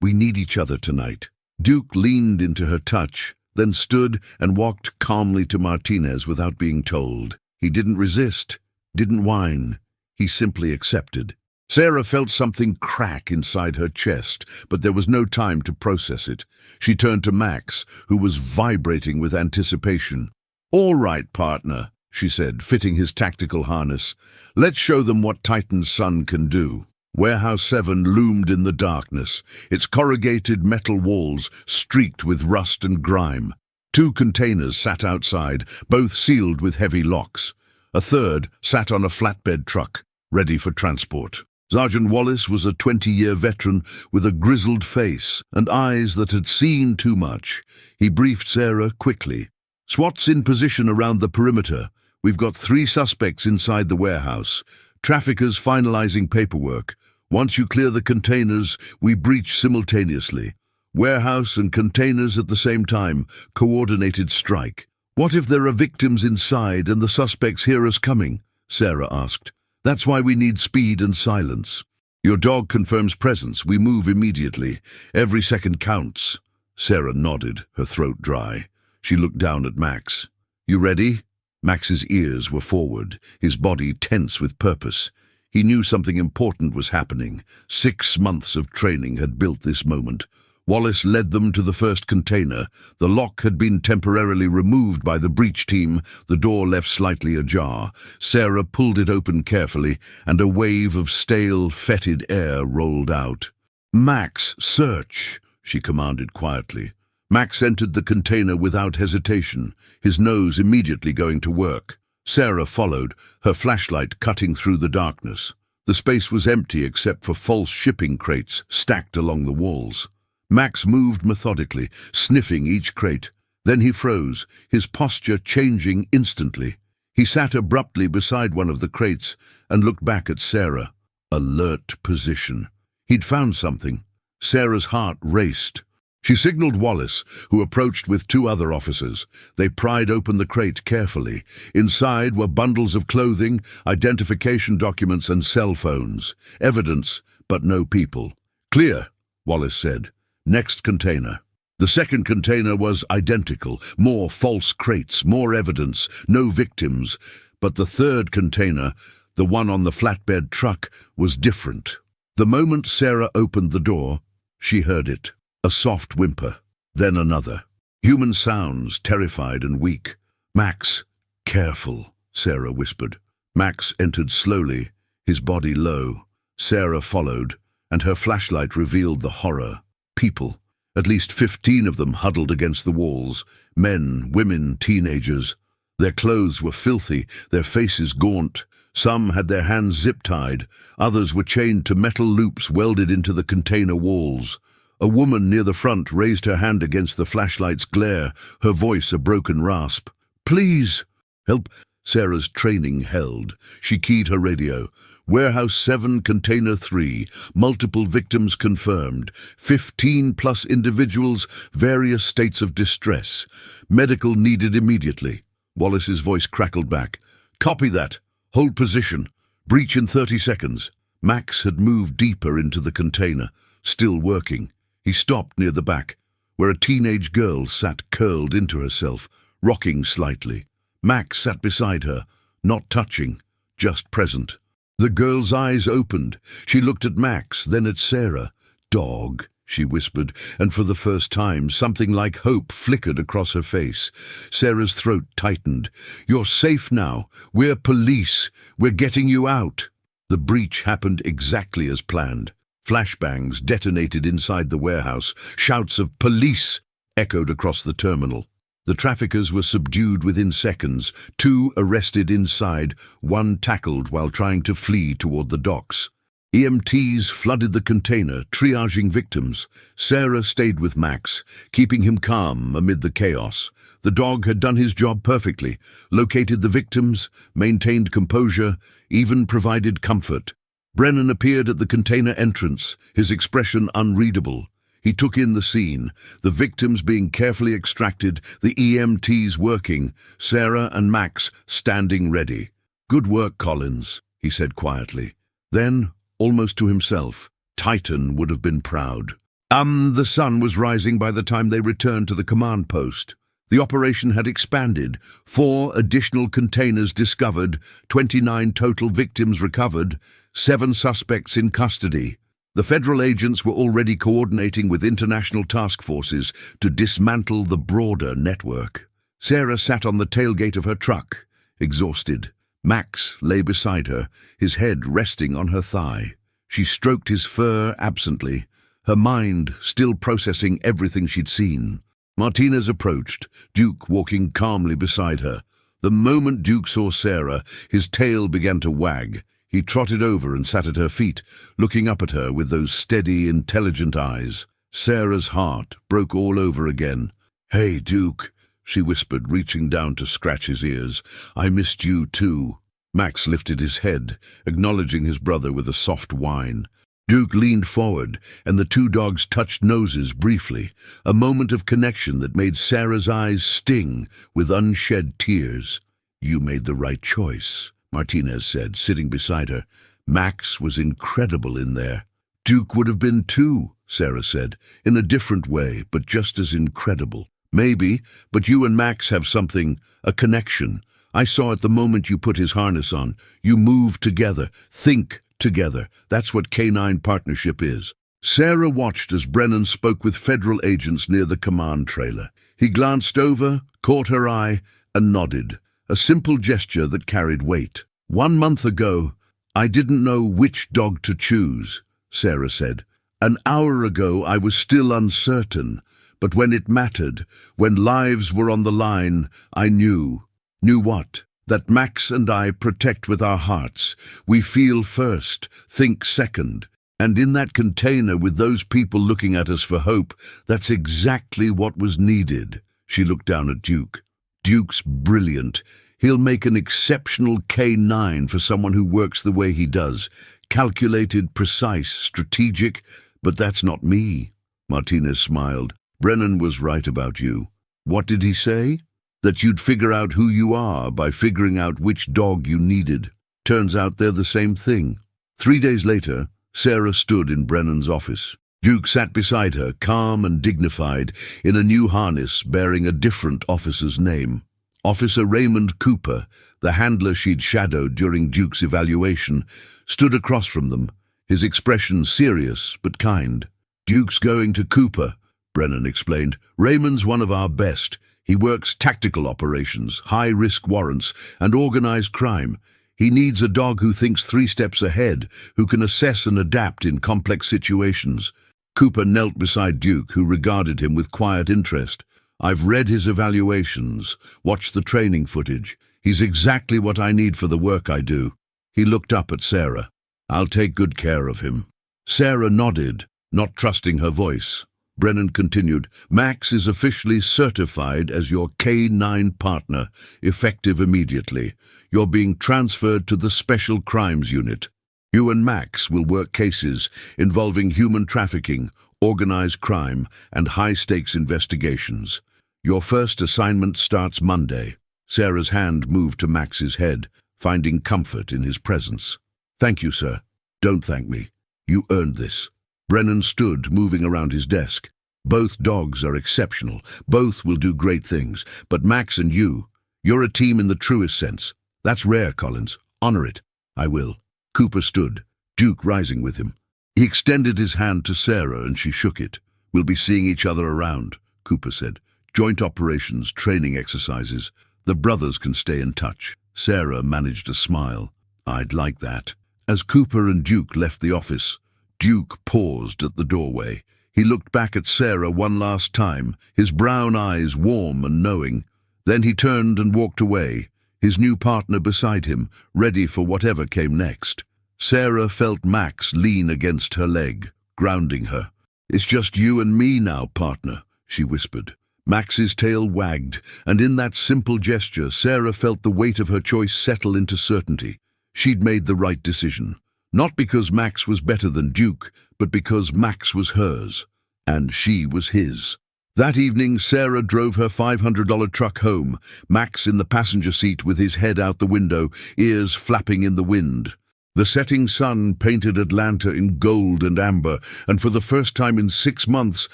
we need each other tonight." Duke leaned into her touch, then stood and walked calmly to Martinez without being told. He didn't resist, didn't whine. He simply accepted. Sarah felt something crack inside her chest, but there was no time to process it. She turned to Max, who was vibrating with anticipation. "All right, partner," she said, fitting his tactical harness. "Let's show them what Titan's son can do." Warehouse 7 loomed in the darkness, its corrugated metal walls streaked with rust and grime. 2 containers sat outside, both sealed with heavy locks. A third sat on a flatbed truck, ready for transport. Sergeant Wallace was a 20-year veteran with a grizzled face and eyes that had seen too much. He briefed Sarah quickly. "SWAT's in position around the perimeter. We've got 3 suspects inside the warehouse. Traffickers finalizing paperwork. Once you clear the containers, we breach simultaneously. Warehouse and containers at the same time. Coordinated strike." "What if there are victims inside and the suspects hear us coming?" Sarah asked. "That's why we need speed and silence." "Your dog confirms presence. We move immediately. Every second counts." Sarah nodded, her throat dry. She looked down at Max. "You ready?" Max's ears were forward, his body tense with purpose. He knew something important was happening. 6 months of training had built this moment. Wallace led them to the first container. The lock had been temporarily removed by the breach team, the door left slightly ajar. Sarah pulled it open carefully, and a wave of stale, fetid air rolled out. "Max, search," she commanded quietly. Max entered the container without hesitation, his nose immediately going to work. Sarah followed, her flashlight cutting through the darkness. The space was empty except for false shipping crates stacked along the walls. Max moved methodically, sniffing each crate. Then he froze, his posture changing instantly. He sat abruptly beside one of the crates and looked back at Sarah. Alert position. He'd found something. Sarah's heart raced. She signaled Wallace, who approached with 2 other officers. They pried open the crate carefully. Inside were bundles of clothing, identification documents and cell phones. Evidence, but no people. "Clear," Wallace said. "Next container." The second container was identical. More false crates, more evidence, no victims. But the third container, the one on the flatbed truck, was different. The moment Sarah opened the door, she heard it. A soft whimper, then another. Human sounds, terrified and weak. "Max, careful," Sarah whispered. Max entered slowly, his body low. Sarah followed, and her flashlight revealed the horror. People, at least 15 of them huddled against the walls. Men, women, teenagers. Their clothes were filthy, their faces gaunt. Some had their hands zip-tied, others were chained to metal loops welded into the container walls. A woman near the front raised her hand against the flashlight's glare, her voice a broken rasp. "Please!" "Help!" Sarah's training held. She keyed her radio. "Warehouse 7, Container 3. Multiple victims confirmed. 15+ individuals, various states of distress. Medical needed immediately." Wallace's voice crackled back. "Copy that. Hold position. Breach in 30 seconds." Max had moved deeper into the container, still working. He stopped near the back, where a teenage girl sat curled into herself, rocking slightly. Max sat beside her, not touching, just present. The girl's eyes opened. She looked at Max, then at Sarah. "Dog," she whispered, and for the first time something like hope flickered across her face. Sarah's throat tightened. "You're safe now. We're police. We're getting you out." The breach happened exactly as planned. Flashbangs detonated inside the warehouse. Shouts of "Police!" echoed across the terminal. The traffickers were subdued within seconds, 2 arrested inside, 1 tackled while trying to flee toward the docks. EMTs flooded the container, triaging victims. Sarah stayed with Max, keeping him calm amid the chaos. The dog had done his job perfectly, located the victims, maintained composure, even provided comfort. Brennan appeared at the container entrance, his expression unreadable. He took in the scene, the victims being carefully extracted, the EMTs working, Sarah and Max standing ready. "Good work, Collins," he said quietly. Then, almost to himself, Titan would have been proud. The sun was rising by the time they returned to the command post. The operation had expanded, 4 additional containers discovered, 29 total victims recovered, 7 suspects in custody. The federal agents were already coordinating with international task forces to dismantle the broader network. Sarah sat on the tailgate of her truck, exhausted. Max lay beside her, his head resting on her thigh. She stroked his fur absently, her mind still processing everything she'd seen. Martinez approached, Duke walking calmly beside her. The moment Duke saw Sarah, his tail began to wag. He trotted over and sat at her feet, looking up at her with those steady, intelligent eyes. Sarah's heart broke all over again. "Hey, Duke," she whispered, reaching down to scratch his ears. "I missed you too." Max lifted his head, acknowledging his brother with a soft whine. Duke leaned forward, and the two dogs touched noses briefly, a moment of connection that made Sarah's eyes sting with unshed tears. "You made the right choice," Martinez said, sitting beside her. "Max was incredible in there." "Duke would have been too," Sarah said, "in a different way, but just as incredible." "Maybe, but you and Max have something, a connection. I saw it the moment you put his harness on. You move together, think together. That's what canine partnership is." Sarah watched as Brennan spoke with federal agents near the command trailer. He glanced over, caught her eye, and nodded, a simple gesture that carried weight. "1 month ago, I didn't know which dog to choose," Sarah said. "An hour ago, I was still uncertain. But when it mattered, when lives were on the line, I knew." "Knew what?" "That Max and I protect with our hearts. We feel first, think second. And in that container with those people looking at us for hope, that's exactly what was needed." She looked down at Duke. "Duke's brilliant. He'll make an exceptional K9 for someone who works the way he does. Calculated, precise, strategic. But that's not me." Martinez smiled. "Brennan was right about you." "What did he say?" "That you'd figure out who you are by figuring out which dog you needed. Turns out they're the same thing." 3 days later, Sarah stood in Brennan's office. Duke sat beside her, calm and dignified, in a new harness bearing a different officer's name. Officer Raymond Cooper, the handler she'd shadowed during Duke's evaluation, stood across from them, his expression serious but kind. "Duke's going to Cooper," Brennan explained. "Raymond's one of our best. He works tactical operations, high-risk warrants, and organized crime. He needs a dog who thinks 3 steps ahead, who can assess and adapt in complex situations." Cooper knelt beside Duke, who regarded him with quiet interest. "I've read his evaluations, watched the training footage. He's exactly what I need for the work I do." He looked up at Sarah. "I'll take good care of him." Sarah nodded, not trusting her voice. Brennan continued, "Max is officially certified as your K9 partner, effective immediately. You're being transferred to the Special Crimes Unit. You and Max will work cases involving human trafficking, organized crime, and high-stakes investigations. Your first assignment starts Monday." Sarah's hand moved to Max's head, finding comfort in his presence. "Thank you, sir. Don't thank me. You earned this." Brennan stood, moving around his desk. "Both dogs are exceptional. Both will do great things. But Max and you're a team in the truest sense. That's rare, Collins. Honor it." "I will." Cooper stood, Duke rising with him. He extended his hand to Sarah and she shook it. "We'll be seeing each other around," Cooper said. "Joint operations, training exercises. The brothers can stay in touch." Sarah managed a smile. "I'd like that." As Cooper and Duke left the office, Duke paused at the doorway. He looked back at Sarah one last time, his brown eyes warm and knowing. Then he turned and walked away, his new partner beside him, ready for whatever came next. Sarah felt Max lean against her leg, grounding her. "It's just you and me now, partner," she whispered. Max's tail wagged, and in that simple gesture, Sarah felt the weight of her choice settle into certainty. She'd made the right decision. Not because Max was better than Duke, but because Max was hers, and she was his. That evening, Sarah drove her $500 truck home, Max in the passenger seat with his head out the window, ears flapping in the wind. The setting sun painted Atlanta in gold and amber, and for the first time in 6 months,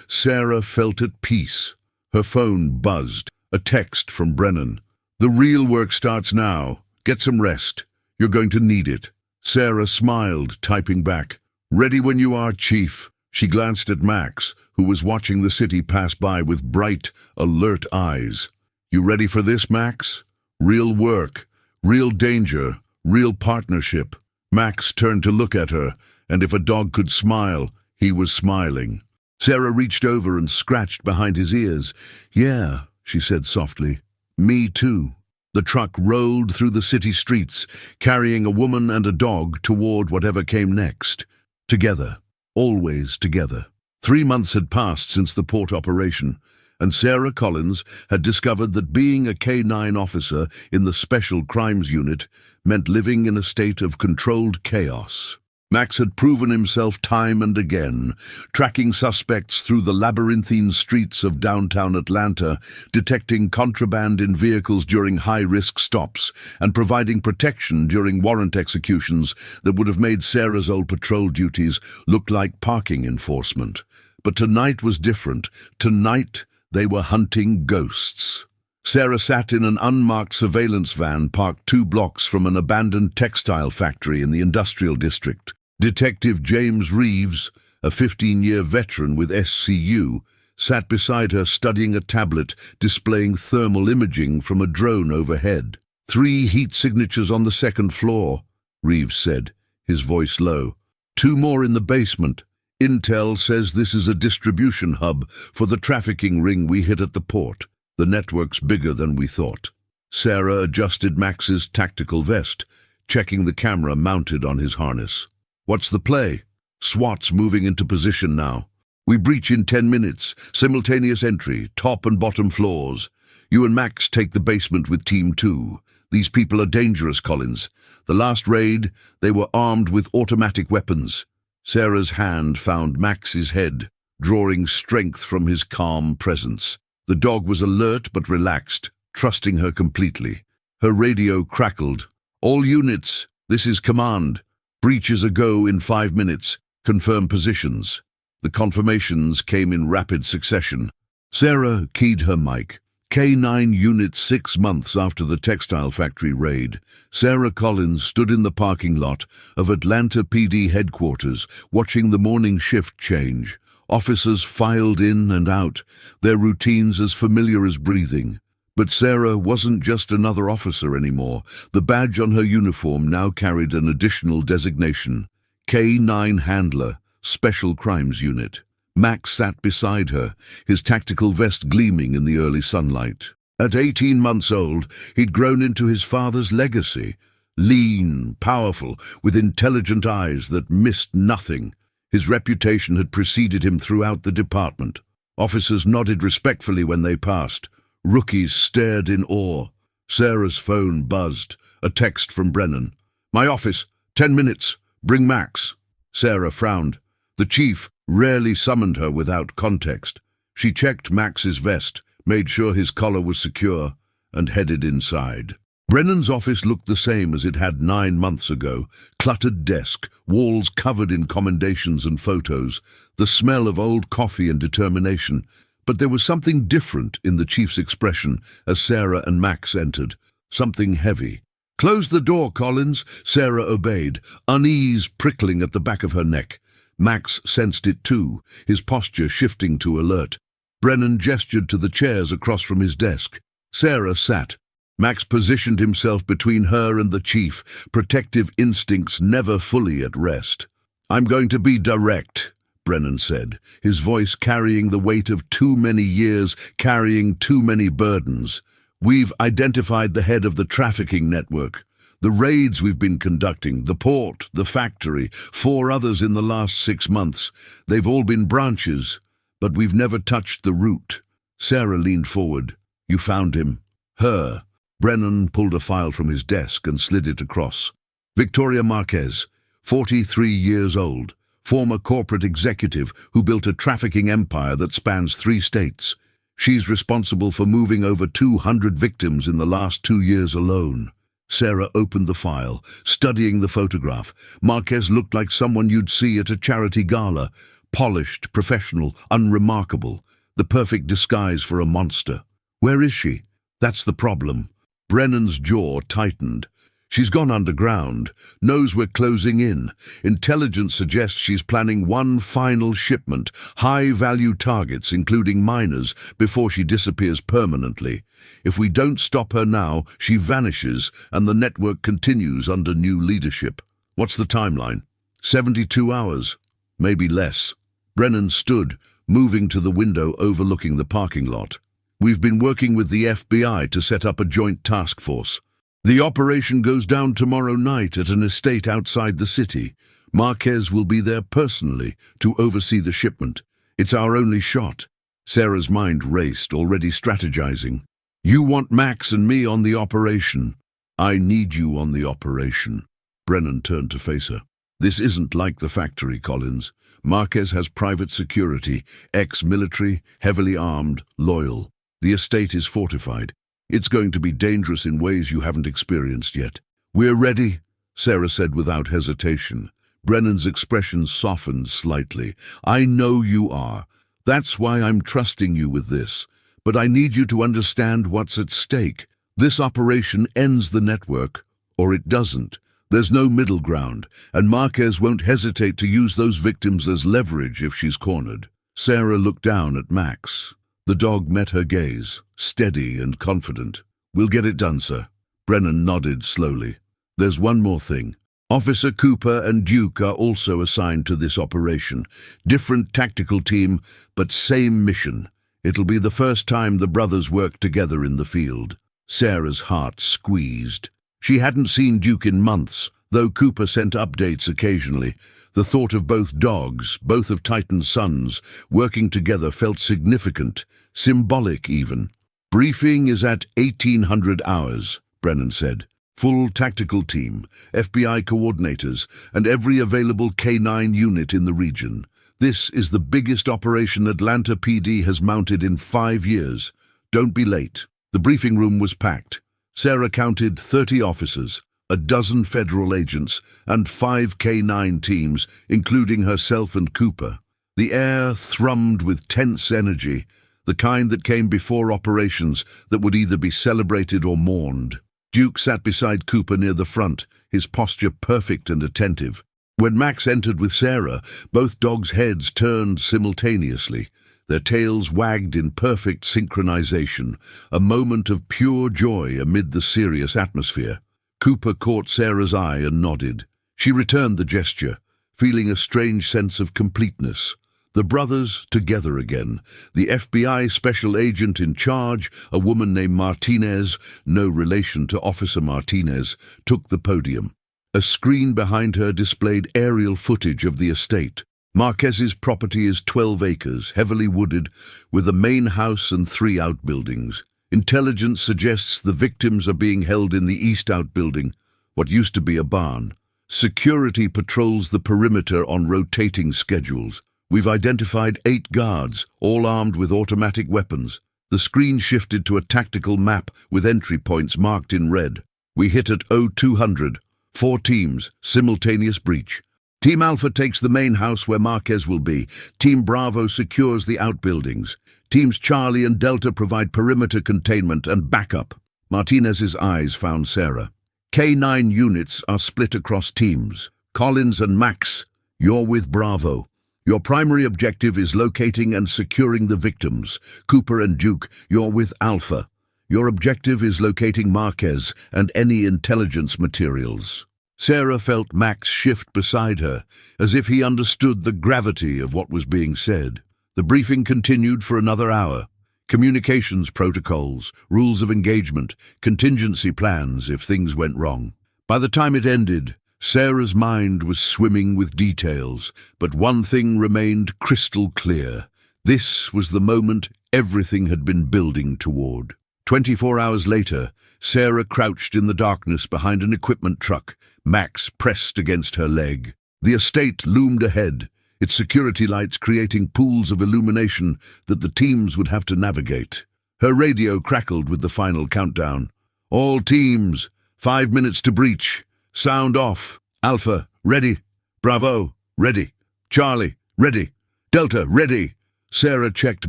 Sarah felt at peace. Her phone buzzed, a text from Brennan. "The real work starts now. Get some rest. You're going to need it." Sarah smiled, typing back, "Ready when you are, Chief." She glanced at Max, who was watching the city pass by with bright, alert eyes. "You ready for this, Max? Real work, real danger, real partnership." Max turned to look at her, And if a dog could smile, he was smiling. Sarah reached over and scratched behind his ears. "Yeah," she said softly. "Me too." The truck rolled through the city streets, carrying a woman and a dog toward whatever came next. Together. Always together. 3 months had passed since the port operation, and Sarah Collins had discovered that being a K9 officer in the Special Crimes Unit meant living in a state of controlled chaos. Max had proven himself time and again, tracking suspects through the labyrinthine streets of downtown Atlanta, detecting contraband in vehicles during high-risk stops, and providing protection during warrant executions that would have made Sarah's old patrol duties look like parking enforcement. But tonight was different. Tonight, they were hunting ghosts. Sarah sat in an unmarked surveillance van parked 2 blocks from an abandoned textile factory in the industrial district. Detective James Reeves, a 15-year veteran with SCU, sat beside her studying a tablet displaying thermal imaging from a drone overhead. 3 heat signatures on the 2nd floor, Reeves said, his voice low. 2 more in the basement. Intel says this is a distribution hub for the trafficking ring we hit at the port. The network's bigger than we thought. Sarah adjusted Max's tactical vest, checking the camera mounted on his harness. "What's the play?" "SWAT's moving into position now. We breach in 10 minutes, simultaneous entry, top and bottom floors. You and Max take the basement with Team 2. These people are dangerous, Collins. The last raid, they were armed with automatic weapons." Sarah's hand found Max's head, drawing strength from his calm presence. The dog was alert but relaxed, trusting her completely. Her radio crackled. "All units, this is command. Breach is a go in 5 minutes. Confirm positions." The confirmations came in rapid succession. Sarah keyed her mic. K9 unit 6 months after the textile factory raid. Sarah Collins stood in the parking lot of Atlanta PD headquarters, watching the morning shift change. Officers filed in and out, their routines as familiar as breathing. But Sarah wasn't just another officer anymore. The badge on her uniform now carried an additional designation: K9 Handler, Special Crimes Unit. Max sat beside her, his tactical vest gleaming in the early sunlight. At 18 months old, he'd grown into his father's legacy. Lean, powerful, with intelligent eyes that missed nothing. His reputation had preceded him throughout the department. Officers nodded respectfully when they passed. Rookies stared in awe. Sarah's phone buzzed. A text from Brennan. "My office, 10 minutes. Bring Max." Sarah frowned. The chief rarely summoned her without context. She checked Max's vest, made sure his collar was secure, and headed inside. Brennan's office looked the same as it had 9 months ago. Cluttered desk, walls covered in commendations and photos, the smell of old coffee and determination. But there was something different in the chief's expression as Sarah and Max entered. Something heavy. "Close the door, Collins." Sarah obeyed, unease prickling at the back of her neck. Max sensed it too, his posture shifting to alert. Brennan gestured to the chairs across from his desk. Sarah sat. Max positioned himself between her and the chief, protective instincts never fully at rest. "I'm going to be direct," Brennan said, his voice carrying the weight of too many years, carrying too many burdens. "We've identified the head of the trafficking network. The raids we've been conducting, the port, the factory, 4 others in the last 6 months. They've all been branches, but we've never touched the root." Sarah leaned forward. "You found him." "Her." Brennan pulled a file from his desk and slid it across. "Victoria Marquez, 43 years old, former corporate executive who built a trafficking empire that spans 3 states. She's responsible for moving over 200 victims in the last 2 years alone." Sarah opened the file, studying the photograph. Marquez looked like someone you'd see at a charity gala. Polished, professional, unremarkable. The perfect disguise for a monster. "Where is she?" "That's the problem." Brennan's jaw tightened. "She's gone underground. Knows we're closing in. Intelligence suggests she's planning one final shipment, high-value targets, including minors, before she disappears permanently. If we don't stop her now, she vanishes, and the network continues under new leadership." "What's the timeline?" 72 hours, maybe less. Brennan stood, moving to the window overlooking the parking lot. We've been working with the FBI to set up a joint task force. The operation goes down tomorrow night at an estate outside the city. Marquez will be there personally to oversee the shipment. It's our only shot. Sarah's mind raced, already strategizing. You want Max and me on the operation. I need you on the operation. Brennan turned to face her. This isn't like the factory, Collins. Marquez has private security, ex-military, heavily armed, loyal. The estate is fortified. It's going to be dangerous in ways you haven't experienced yet. We're ready, Sarah said without hesitation. Brennan's expression softened slightly. I know you are. That's why I'm trusting you with this. But I need you to understand what's at stake. This operation ends the network, or it doesn't. There's no middle ground, and Marquez won't hesitate to use those victims as leverage if she's cornered. Sarah looked down at Max. The dog met her gaze, steady and confident. We'll get it done, sir. Brennan nodded slowly. There's one more thing. Officer Cooper and Duke are also assigned to this operation. Different tactical team, but same mission. It'll be the first time the brothers work together in the field. Sarah's heart squeezed. She hadn't seen Duke in months, though Cooper sent updates occasionally. The thought of both dogs, both of Titan's sons, working together felt significant, symbolic even. Briefing is at 1800 hours, Brennan said. Full tactical team, FBI coordinators, and every available K9 unit in the region. This is the biggest operation Atlanta PD has mounted in 5 years. Don't be late. The briefing room was packed. Sarah counted 30 officers, a dozen federal agents, and 5 K9 teams, including herself and Cooper. The air thrummed with tense energy, the kind that came before operations that would either be celebrated or mourned. Duke sat beside Cooper near the front, his posture perfect and attentive. When Max entered with Sarah, both dogs' heads turned simultaneously. Their tails wagged in perfect synchronization, a moment of pure joy amid the serious atmosphere. Cooper caught Sarah's eye and nodded. She returned the gesture, feeling a strange sense of completeness. The brothers together again. The FBI special agent in charge, a woman named Martinez, no relation to Officer Martinez, took the podium. A screen behind her displayed aerial footage of the estate. Marquez's property is 12 acres, heavily wooded, with a main house and 3 outbuildings. Intelligence suggests the victims are being held in the east outbuilding, what used to be a barn. Security patrols the perimeter on rotating schedules. We've identified 8 guards, all armed with automatic weapons. The screen shifted to a tactical map with entry points marked in red. We hit at 0200. 4 teams, simultaneous breach. Team Alpha takes the main house where Marquez will be. Team Bravo secures the outbuildings. Teams Charlie and Delta provide perimeter containment and backup. Martinez's eyes found Sarah. K9 units are split across teams. Collins and Max, you're with Bravo. Your primary objective is locating and securing the victims. Cooper and Duke, you're with Alpha. Your objective is locating Marquez and any intelligence materials. Sarah felt Max shift beside her, as if he understood the gravity of what was being said. The briefing continued for another hour. Communications protocols, rules of engagement, contingency plans if things went wrong. By the time it ended, Sarah's mind was swimming with details, but one thing remained crystal clear. This was the moment everything had been building toward. 24 hours later, Sarah crouched in the darkness behind an equipment truck, Max pressed against her leg. The estate loomed ahead, its security lights creating pools of illumination that the teams would have to navigate. Her radio crackled with the final countdown. All teams, 5 minutes to breach. Sound off. Alpha, ready. Bravo, ready. Charlie, ready. Delta, ready. Sarah checked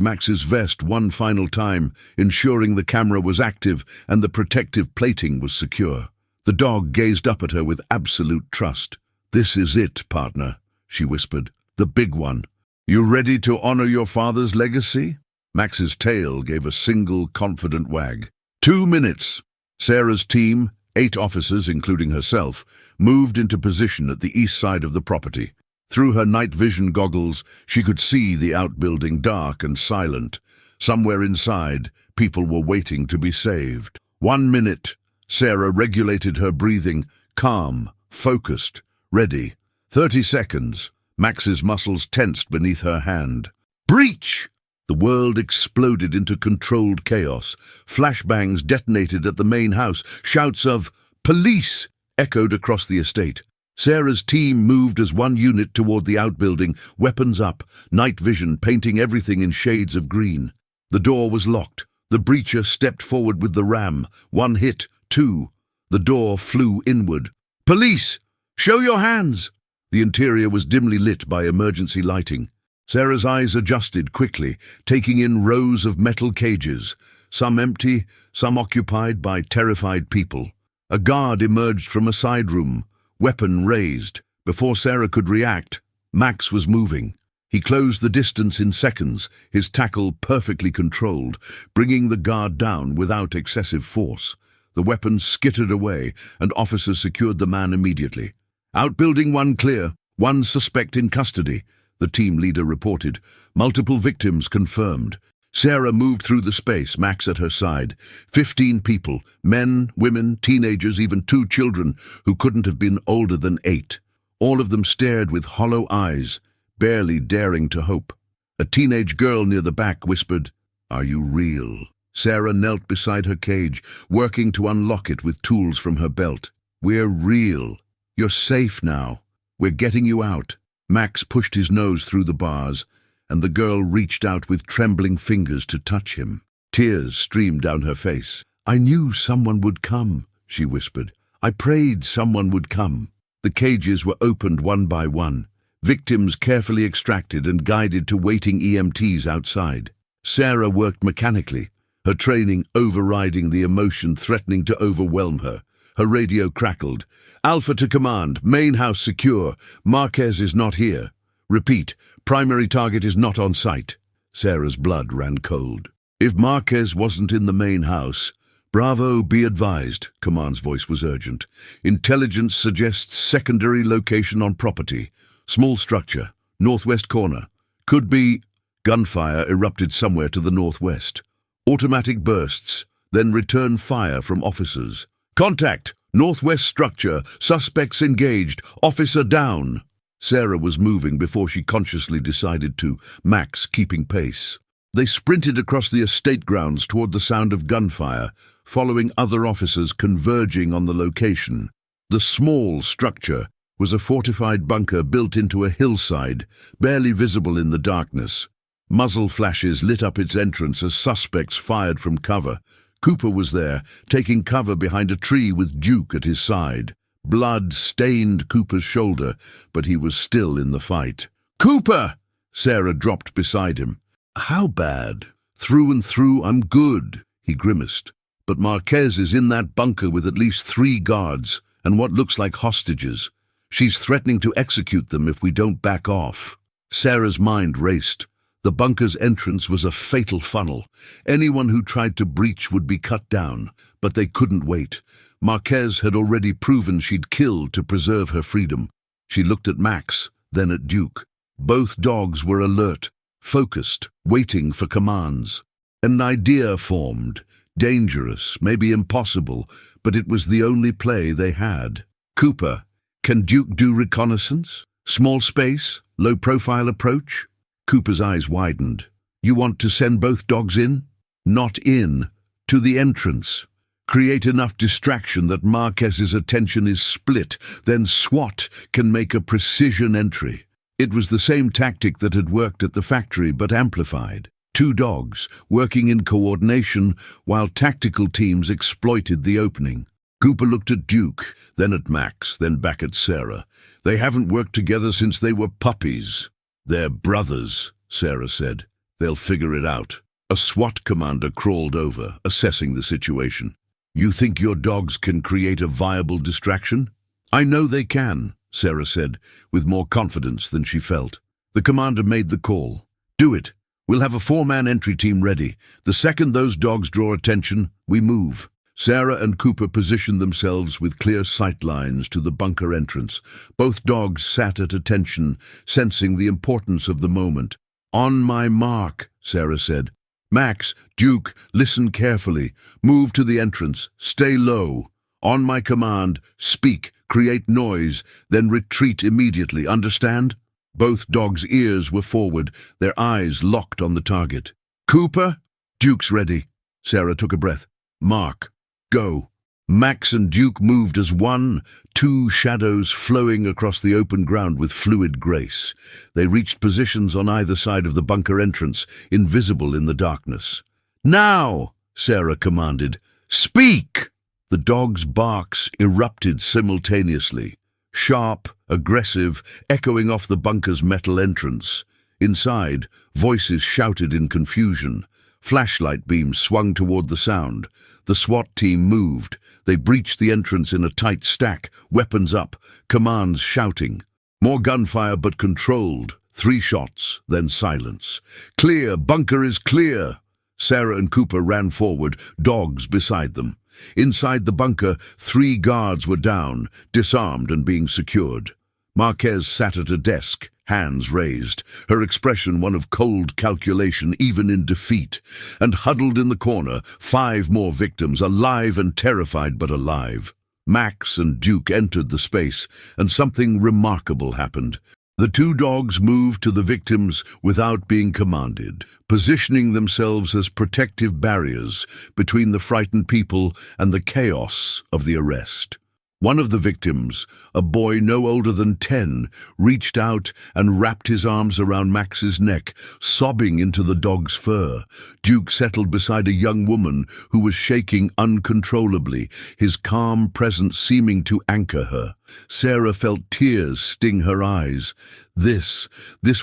Max's vest one final time, ensuring the camera was active and the protective plating was secure. The dog gazed up at her with absolute trust. This is it, partner, she whispered. The big one. You ready to honor your father's legacy? Max's tail gave a single confident wag. 2 minutes. Sarah's team, 8 officers, including herself, moved into position at the east side of the property. Through her night vision goggles, she could see the outbuilding dark and silent. Somewhere inside, people were waiting to be saved. 1 minute. Sarah regulated her breathing, calm, focused, ready. 30 seconds. Max's muscles tensed beneath her hand. Breach! The world exploded into controlled chaos. Flashbangs detonated at the main house. Shouts of "Police!" echoed across the estate. Sarah's team moved as one unit toward the outbuilding, weapons up, night vision painting everything in shades of green. The door was locked. The breacher stepped forward with the ram. 1 hit, 2. The door flew inward. "Police! Show your hands!" The interior was dimly lit by emergency lighting. Sarah's eyes adjusted quickly, taking in rows of metal cages, some empty, some occupied by terrified people. A guard emerged from a side room, weapon raised. Before Sarah could react, Max was moving. He closed the distance in seconds, his tackle perfectly controlled, bringing the guard down without excessive force. The weapon skittered away, and officers secured the man immediately. "Outbuilding 1 clear, 1 suspect in custody," the team leader reported. "Multiple victims confirmed." Sarah moved through the space, Max at her side. 15 people, men, women, teenagers, even 2 children who couldn't have been older than 8. All of them stared with hollow eyes, barely daring to hope. A teenage girl near the back whispered, "Are you real?" Sarah knelt beside her cage, working to unlock it with tools from her belt. "We're real. You're safe now. We're getting you out." Max pushed his nose through the bars, and the girl reached out with trembling fingers to touch him. Tears streamed down her face. "I knew someone would come," she whispered. "I prayed someone would come." The cages were opened one by one, victims carefully extracted and guided to waiting EMTs outside. Sarah worked mechanically, her training overriding the emotion threatening to overwhelm her. Her radio crackled. "Alpha to command, main house secure. Marquez is not here. Repeat, primary target is not on site." Sarah's blood ran cold. "If Marquez wasn't in the main house..." "Bravo, be advised," Command's voice was urgent. "Intelligence suggests secondary location on property. Small structure, northwest corner. Could be..." Gunfire erupted somewhere to the northwest. Automatic bursts, then return fire from officers. "Contact! Northwest structure. Suspects engaged. Officer down." Sarah was moving before she consciously decided to, Max keeping pace. They sprinted across the estate grounds toward the sound of gunfire, following other officers converging on the location. The small structure was a fortified bunker built into a hillside, barely visible in the darkness. Muzzle flashes lit up its entrance as suspects fired from cover. Cooper was there, taking cover behind a tree with Duke at his side. Blood stained Cooper's shoulder, but he was still in the fight. "Cooper!" Sarah dropped beside him. "How bad?" "Through and through, I'm good," he grimaced. "But Marquez is in that bunker with at least 3 guards, and what looks like hostages. She's threatening to execute them if we don't back off." Sarah's mind raced. The bunker's entrance was a fatal funnel. Anyone who tried to breach would be cut down, but they couldn't wait. Marquez had already proven she'd killed to preserve her freedom. She looked at Max, then at Duke. Both dogs were alert, focused, waiting for commands. An idea formed. Dangerous, maybe impossible, but it was the only play they had. "Cooper, can Duke do reconnaissance? Small space, low-profile approach?" Cooper's eyes widened. "You want to send both dogs in?" "Not in. To the entrance. Create enough distraction that Marquez's attention is split, then SWAT can make a precision entry." It was the same tactic that had worked at the factory, but amplified. 2 dogs, working in coordination, while tactical teams exploited the opening. Cooper looked at Duke, then at Max, then back at Sarah. "They haven't worked together since they were puppies." "They're brothers," Sarah said. "They'll figure it out." A SWAT commander crawled over, assessing the situation. "You think your dogs can create a viable distraction?" "I know they can," Sarah said, with more confidence than she felt. The commander made the call. "Do it. We'll have a 4-man entry team ready. The second those dogs draw attention, we move." Sarah and Cooper positioned themselves with clear sight lines to the bunker entrance. Both dogs sat at attention, sensing the importance of the moment. "On my mark," Sarah said. "Max, Duke, listen carefully. Move to the entrance. Stay low. On my command, speak, create noise, then retreat immediately. Understand?" Both dogs' ears were forward, their eyes locked on the target. "Cooper?" "Duke's ready." Sarah took a breath. "Mark. Go." Max and Duke moved as one, two shadows flowing across the open ground with fluid grace. They reached positions on either side of the bunker entrance, invisible in the darkness. "Now!" Sarah commanded. "Speak!" The dogs' barks erupted simultaneously, sharp, aggressive, echoing off the bunker's metal entrance. Inside, voices shouted in confusion. Flashlight beams swung toward the sound. The SWAT team moved. They breached the entrance in a tight stack, weapons up, commands shouting. More gunfire but controlled. 3 shots, then silence. "Clear! Bunker is clear!" Sarah and Cooper ran forward, dogs beside them. Inside the bunker, 3 guards were down, disarmed and being secured. Marquez sat at a desk, hands raised, her expression one of cold calculation even in defeat. And huddled in the corner, 5 more victims, alive and terrified but alive. Max and Duke entered the space, and something remarkable happened. The 2 dogs moved to the victims without being commanded, positioning themselves as protective barriers between the frightened people and the chaos of the arrest. One of the victims, a boy no older than 10, reached out and wrapped his arms around Max's neck, sobbing into the dog's fur. Duke settled beside a young woman who was shaking uncontrollably, his calm presence seeming to anchor her. Sarah felt tears sting her eyes. This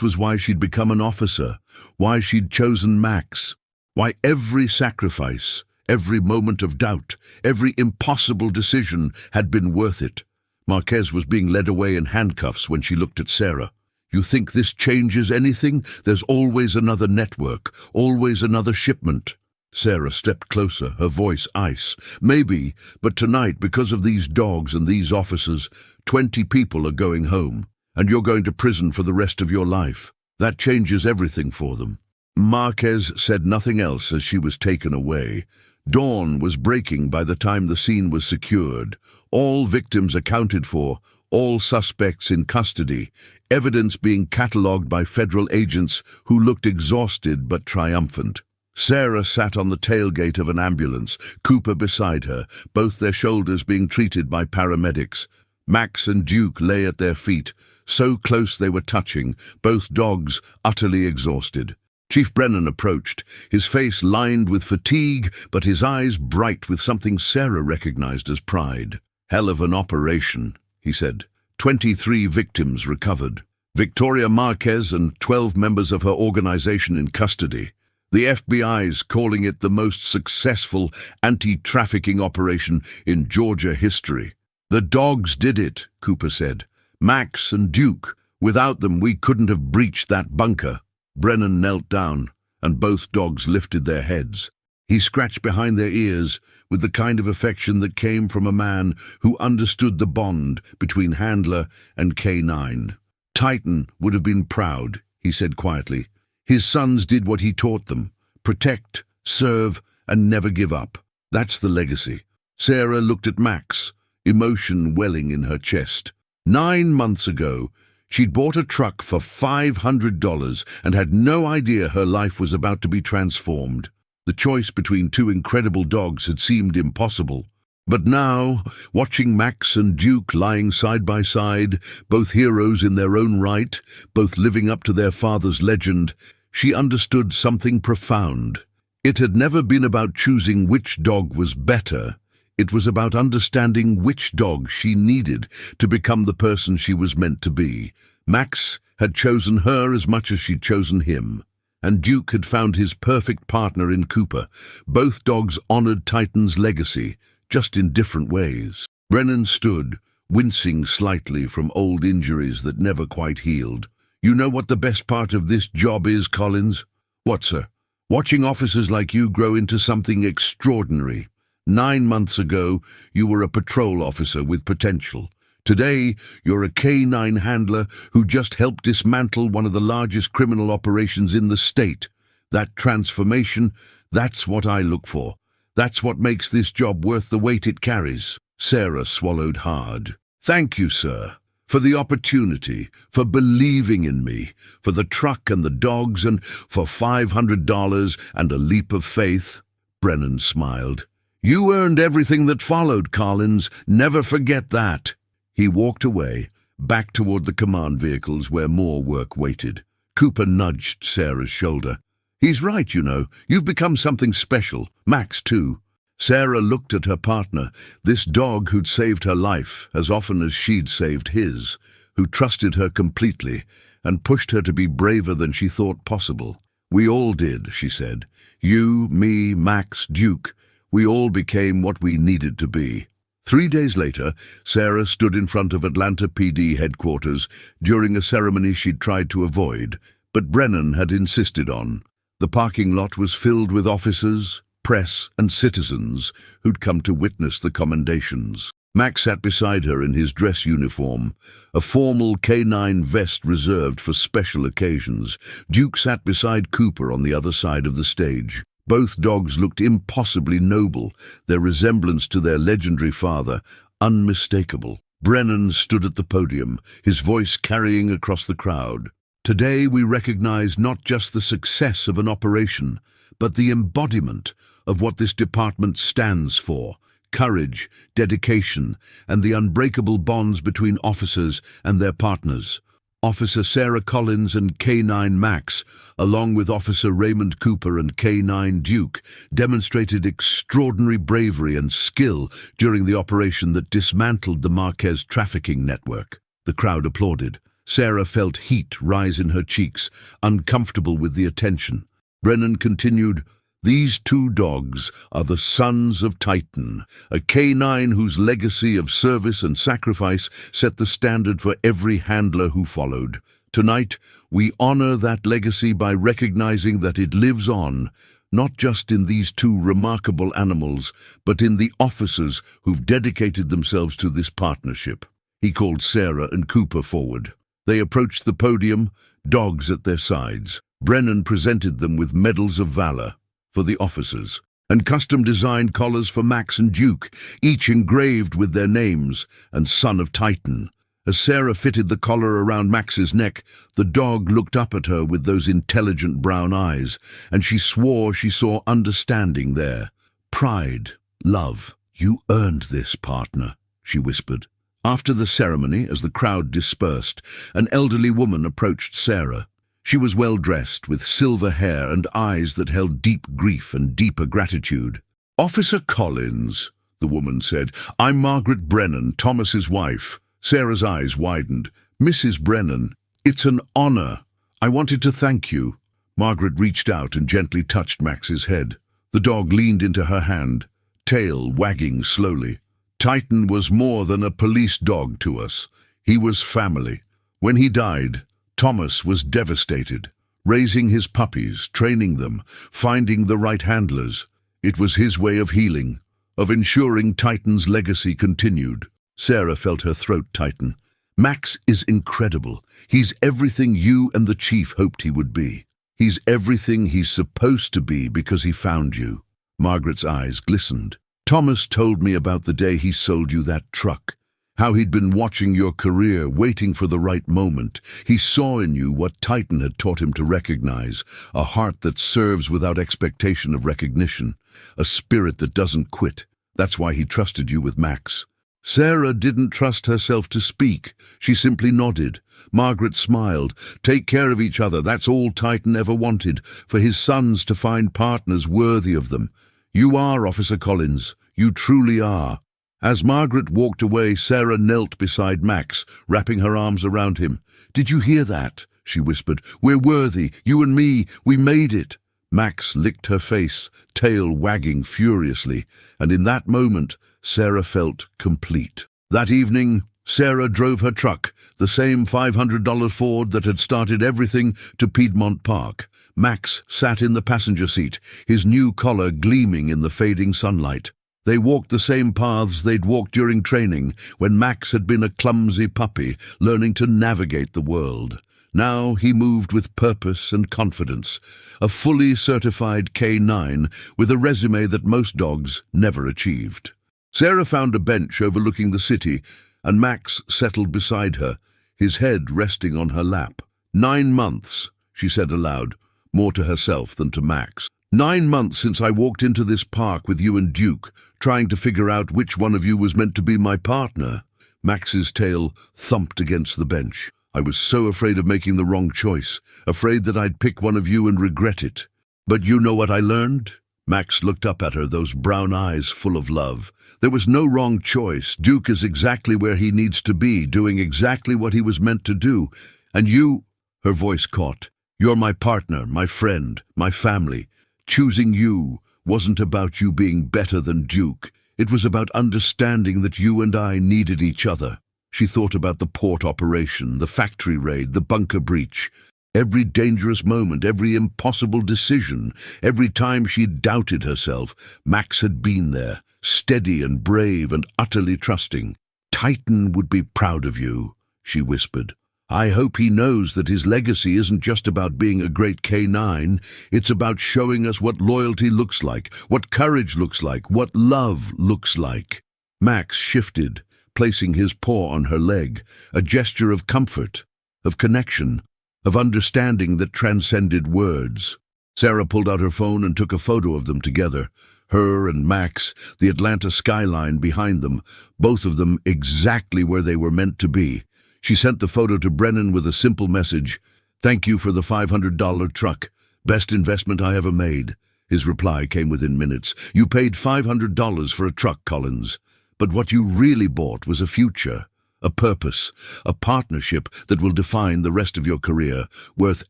was why she'd become an officer, why she'd chosen Max, why every sacrifice, every moment of doubt, every impossible decision had been worth it. Marquez was being led away in handcuffs when she looked at Sarah. "You think this changes anything? There's always another network, always another shipment." Sarah stepped closer, her voice ice. "Maybe, but tonight, because of these dogs and these officers, 20 people are going home, and you're going to prison for the rest of your life. That changes everything for them." Marquez said nothing else as she was taken away. Dawn was breaking by the time the scene was secured. All victims accounted for, all suspects in custody, evidence being catalogued by federal agents who looked exhausted but triumphant. Sarah sat on the tailgate of an ambulance, Cooper beside her, both their shoulders being treated by paramedics. Max and Duke lay at their feet, so close they were touching, both dogs utterly exhausted. Chief Brennan approached, his face lined with fatigue, but his eyes bright with something Sarah recognized as pride. "Hell of an operation," he said. 23 victims recovered. Victoria Marquez and 12 members of her organization in custody. The FBI's calling it the most successful anti-trafficking operation in Georgia history. "The dogs did it," Cooper said. "Max and Duke. Without them, we couldn't have breached that bunker." Brennan knelt down, and both dogs lifted their heads. He scratched behind their ears with the kind of affection that came from a man who understood the bond between handler and K9. "Titan would have been proud," he said quietly. "His sons did what he taught them: protect, serve, and never give up. That's the legacy." Sarah looked at Max, emotion welling in her chest. 9 months ago, she'd bought a truck for $500 and had no idea her life was about to be transformed. The choice between 2 incredible dogs had seemed impossible. But now, watching Max and Duke lying side by side, both heroes in their own right, both living up to their father's legend, she understood something profound. It had never been about choosing which dog was better. It was about understanding which dog she needed to become the person she was meant to be. Max had chosen her as much as she'd chosen him, and Duke had found his perfect partner in Cooper. Both dogs honored Titan's legacy, just in different ways. Brennan stood, wincing slightly from old injuries that never quite healed. "You know what the best part of this job is, Collins?" "What, sir?" "Watching officers like you grow into something extraordinary. 9 months ago, you were a patrol officer with potential. Today, you're a canine handler who just helped dismantle one of the largest criminal operations in the state. That transformation, that's what I look for. That's what makes this job worth the weight it carries. Sarah swallowed hard. Thank you, sir, for the opportunity, for believing in me, for the truck and the dogs, and for $500 and a leap of faith. Brennan smiled. You earned everything that followed, Collins. Never forget that. He walked away, back toward the command vehicles where more work waited. Cooper nudged Sarah's shoulder. He's right, you know. You've become something special. Max, too. Sarah looked at her partner, this dog who'd saved her life as often as she'd saved his, who trusted her completely and pushed her to be braver than she thought possible. We all did, she said. You, me, Max, Duke. We all became what we needed to be. 3 days later, Sarah stood in front of Atlanta PD headquarters during a ceremony she'd tried to avoid, but Brennan had insisted on. The parking lot was filled with officers, press, and citizens who'd come to witness the commendations. Max sat beside her in his dress uniform, a formal canine vest reserved for special occasions. Duke sat beside Cooper on the other side of the stage. Both dogs looked impossibly noble, their resemblance to their legendary father unmistakable. Brennan stood at the podium, his voice carrying across the crowd. Today we recognize not just the success of an operation, but the embodiment of what this department stands for: courage, dedication, and the unbreakable bonds between officers and their partners. Officer Sarah Collins and K9 Max, along with Officer Raymond Cooper and K9 Duke, demonstrated extraordinary bravery and skill during the operation that dismantled the Marquez trafficking network. The crowd applauded. Sarah felt heat rise in her cheeks, uncomfortable with the attention. Brennan continued, These 2 dogs are the sons of Titan, a canine whose legacy of service and sacrifice set the standard for every handler who followed. Tonight, we honor that legacy by recognizing that it lives on, not just in these 2 remarkable animals, but in the officers who've dedicated themselves to this partnership. He called Sarah and Cooper forward. They approached the podium, dogs at their sides. Brennan presented them with medals of valor for the officers, and custom-designed collars for Max and Duke, each engraved with their names and Son of Titan. As Sarah fitted the collar around Max's neck, the dog looked up at her with those intelligent brown eyes, and she swore she saw understanding there. Pride, love. You earned this, partner, she whispered. After the ceremony, as the crowd dispersed, an elderly woman approached Sarah. She was well-dressed, with silver hair and eyes that held deep grief and deeper gratitude. Officer Collins, the woman said, I'm Margaret Brennan, Thomas's wife. Sarah's eyes widened. Mrs. Brennan, it's an honor. I wanted to thank you. Margaret reached out and gently touched Max's head. The dog leaned into her hand, tail wagging slowly. Titan was more than a police dog to us. He was family. When he died, Thomas was devastated, raising his puppies, training them, finding the right handlers. It was his way of healing, of ensuring Titan's legacy continued. Sarah felt her throat tighten. Max is incredible. He's everything you and the chief hoped he would be. He's everything he's supposed to be because he found you. Margaret's eyes glistened. Thomas told me about the day he sold you that truck. How he'd been watching your career, waiting for the right moment. He saw in you what Titan had taught him to recognize, a heart that serves without expectation of recognition, a spirit that doesn't quit. That's why he trusted you with Max. Sarah didn't trust herself to speak. She simply nodded. Margaret smiled. Take care of each other. That's all Titan ever wanted, for his sons to find partners worthy of them. You are, Officer Collins. You truly are. As Margaret walked away, Sarah knelt beside Max, wrapping her arms around him. Did you hear that? She whispered. We're worthy. You and me. We made it. Max licked her face, tail wagging furiously, and in that moment, Sarah felt complete. That evening, Sarah drove her truck, the same $500 Ford that had started everything, to Piedmont Park. Max sat in the passenger seat, his new collar gleaming in the fading sunlight. They walked the same paths they'd walked during training, when Max had been a clumsy puppy, learning to navigate the world. Now he moved with purpose and confidence, a fully certified K9 with a resume that most dogs never achieved. Sarah found a bench overlooking the city, and Max settled beside her, his head resting on her lap. 9 months, she said aloud, more to herself than to Max. 9 months since I walked into this park with you and Duke, trying to figure out which one of you was meant to be my partner. Max's tail thumped against the bench. I was so afraid of making the wrong choice, afraid that I'd pick one of you and regret it. But you know what I learned? Max looked up at her, those brown eyes full of love. There was no wrong choice. Duke is exactly where he needs to be, doing exactly what he was meant to do. And you, her voice caught, you're my partner, my friend, my family. Choosing you wasn't about you being better than Duke. It was about understanding that you and I needed each other. She thought about the port operation, the factory raid, the bunker breach. Every dangerous moment, every impossible decision, every time she doubted herself, Max had been there, steady and brave and utterly trusting. Titan would be proud of you, she whispered. I hope he knows that his legacy isn't just about being a great K9, it's about showing us what loyalty looks like, what courage looks like, what love looks like. Max shifted, placing his paw on her leg, a gesture of comfort, of connection, of understanding that transcended words. Sarah pulled out her phone and took a photo of them together, her and Max, the Atlanta skyline behind them, both of them exactly where they were meant to be. She sent the photo to Brennan with a simple message, "Thank you for the $500 truck. Best investment I ever made." His reply came within minutes. "You paid $500 for a truck, Collins. But what you really bought was a future, a purpose, a partnership that will define the rest of your career, worth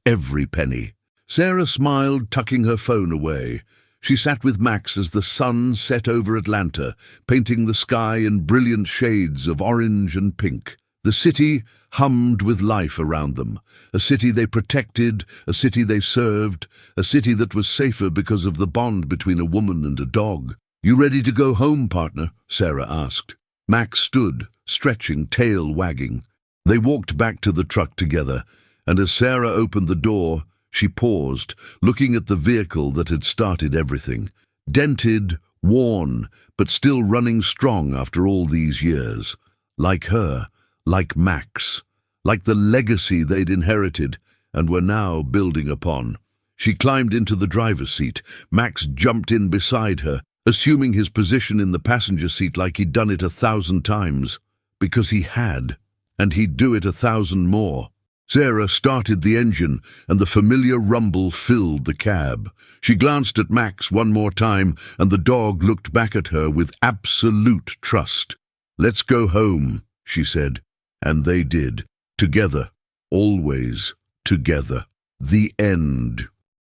every penny." Sarah smiled, tucking her phone away. She sat with Max as the sun set over Atlanta, painting the sky in brilliant shades of orange and pink. The city hummed with life around them, a city they protected, a city they served, a city that was safer because of the bond between a woman and a dog. "You ready to go home, partner?" Sarah asked. Max stood, stretching, tail wagging. They walked back to the truck together, and as Sarah opened the door, she paused, looking at the vehicle that had started everything. Dented, worn, but still running strong after all these years. Like her, like Max, like the legacy they'd inherited and were now building upon. She climbed into the driver's seat. Max jumped in beside her, assuming his position in the passenger seat like he'd done it 1,000 times. Because he had, and he'd do it 1,000 more. Sarah started the engine, and the familiar rumble filled the cab. She glanced at Max one more time, and the dog looked back at her with absolute trust. "Let's go home," she said. And they did. Together. Always together. The end.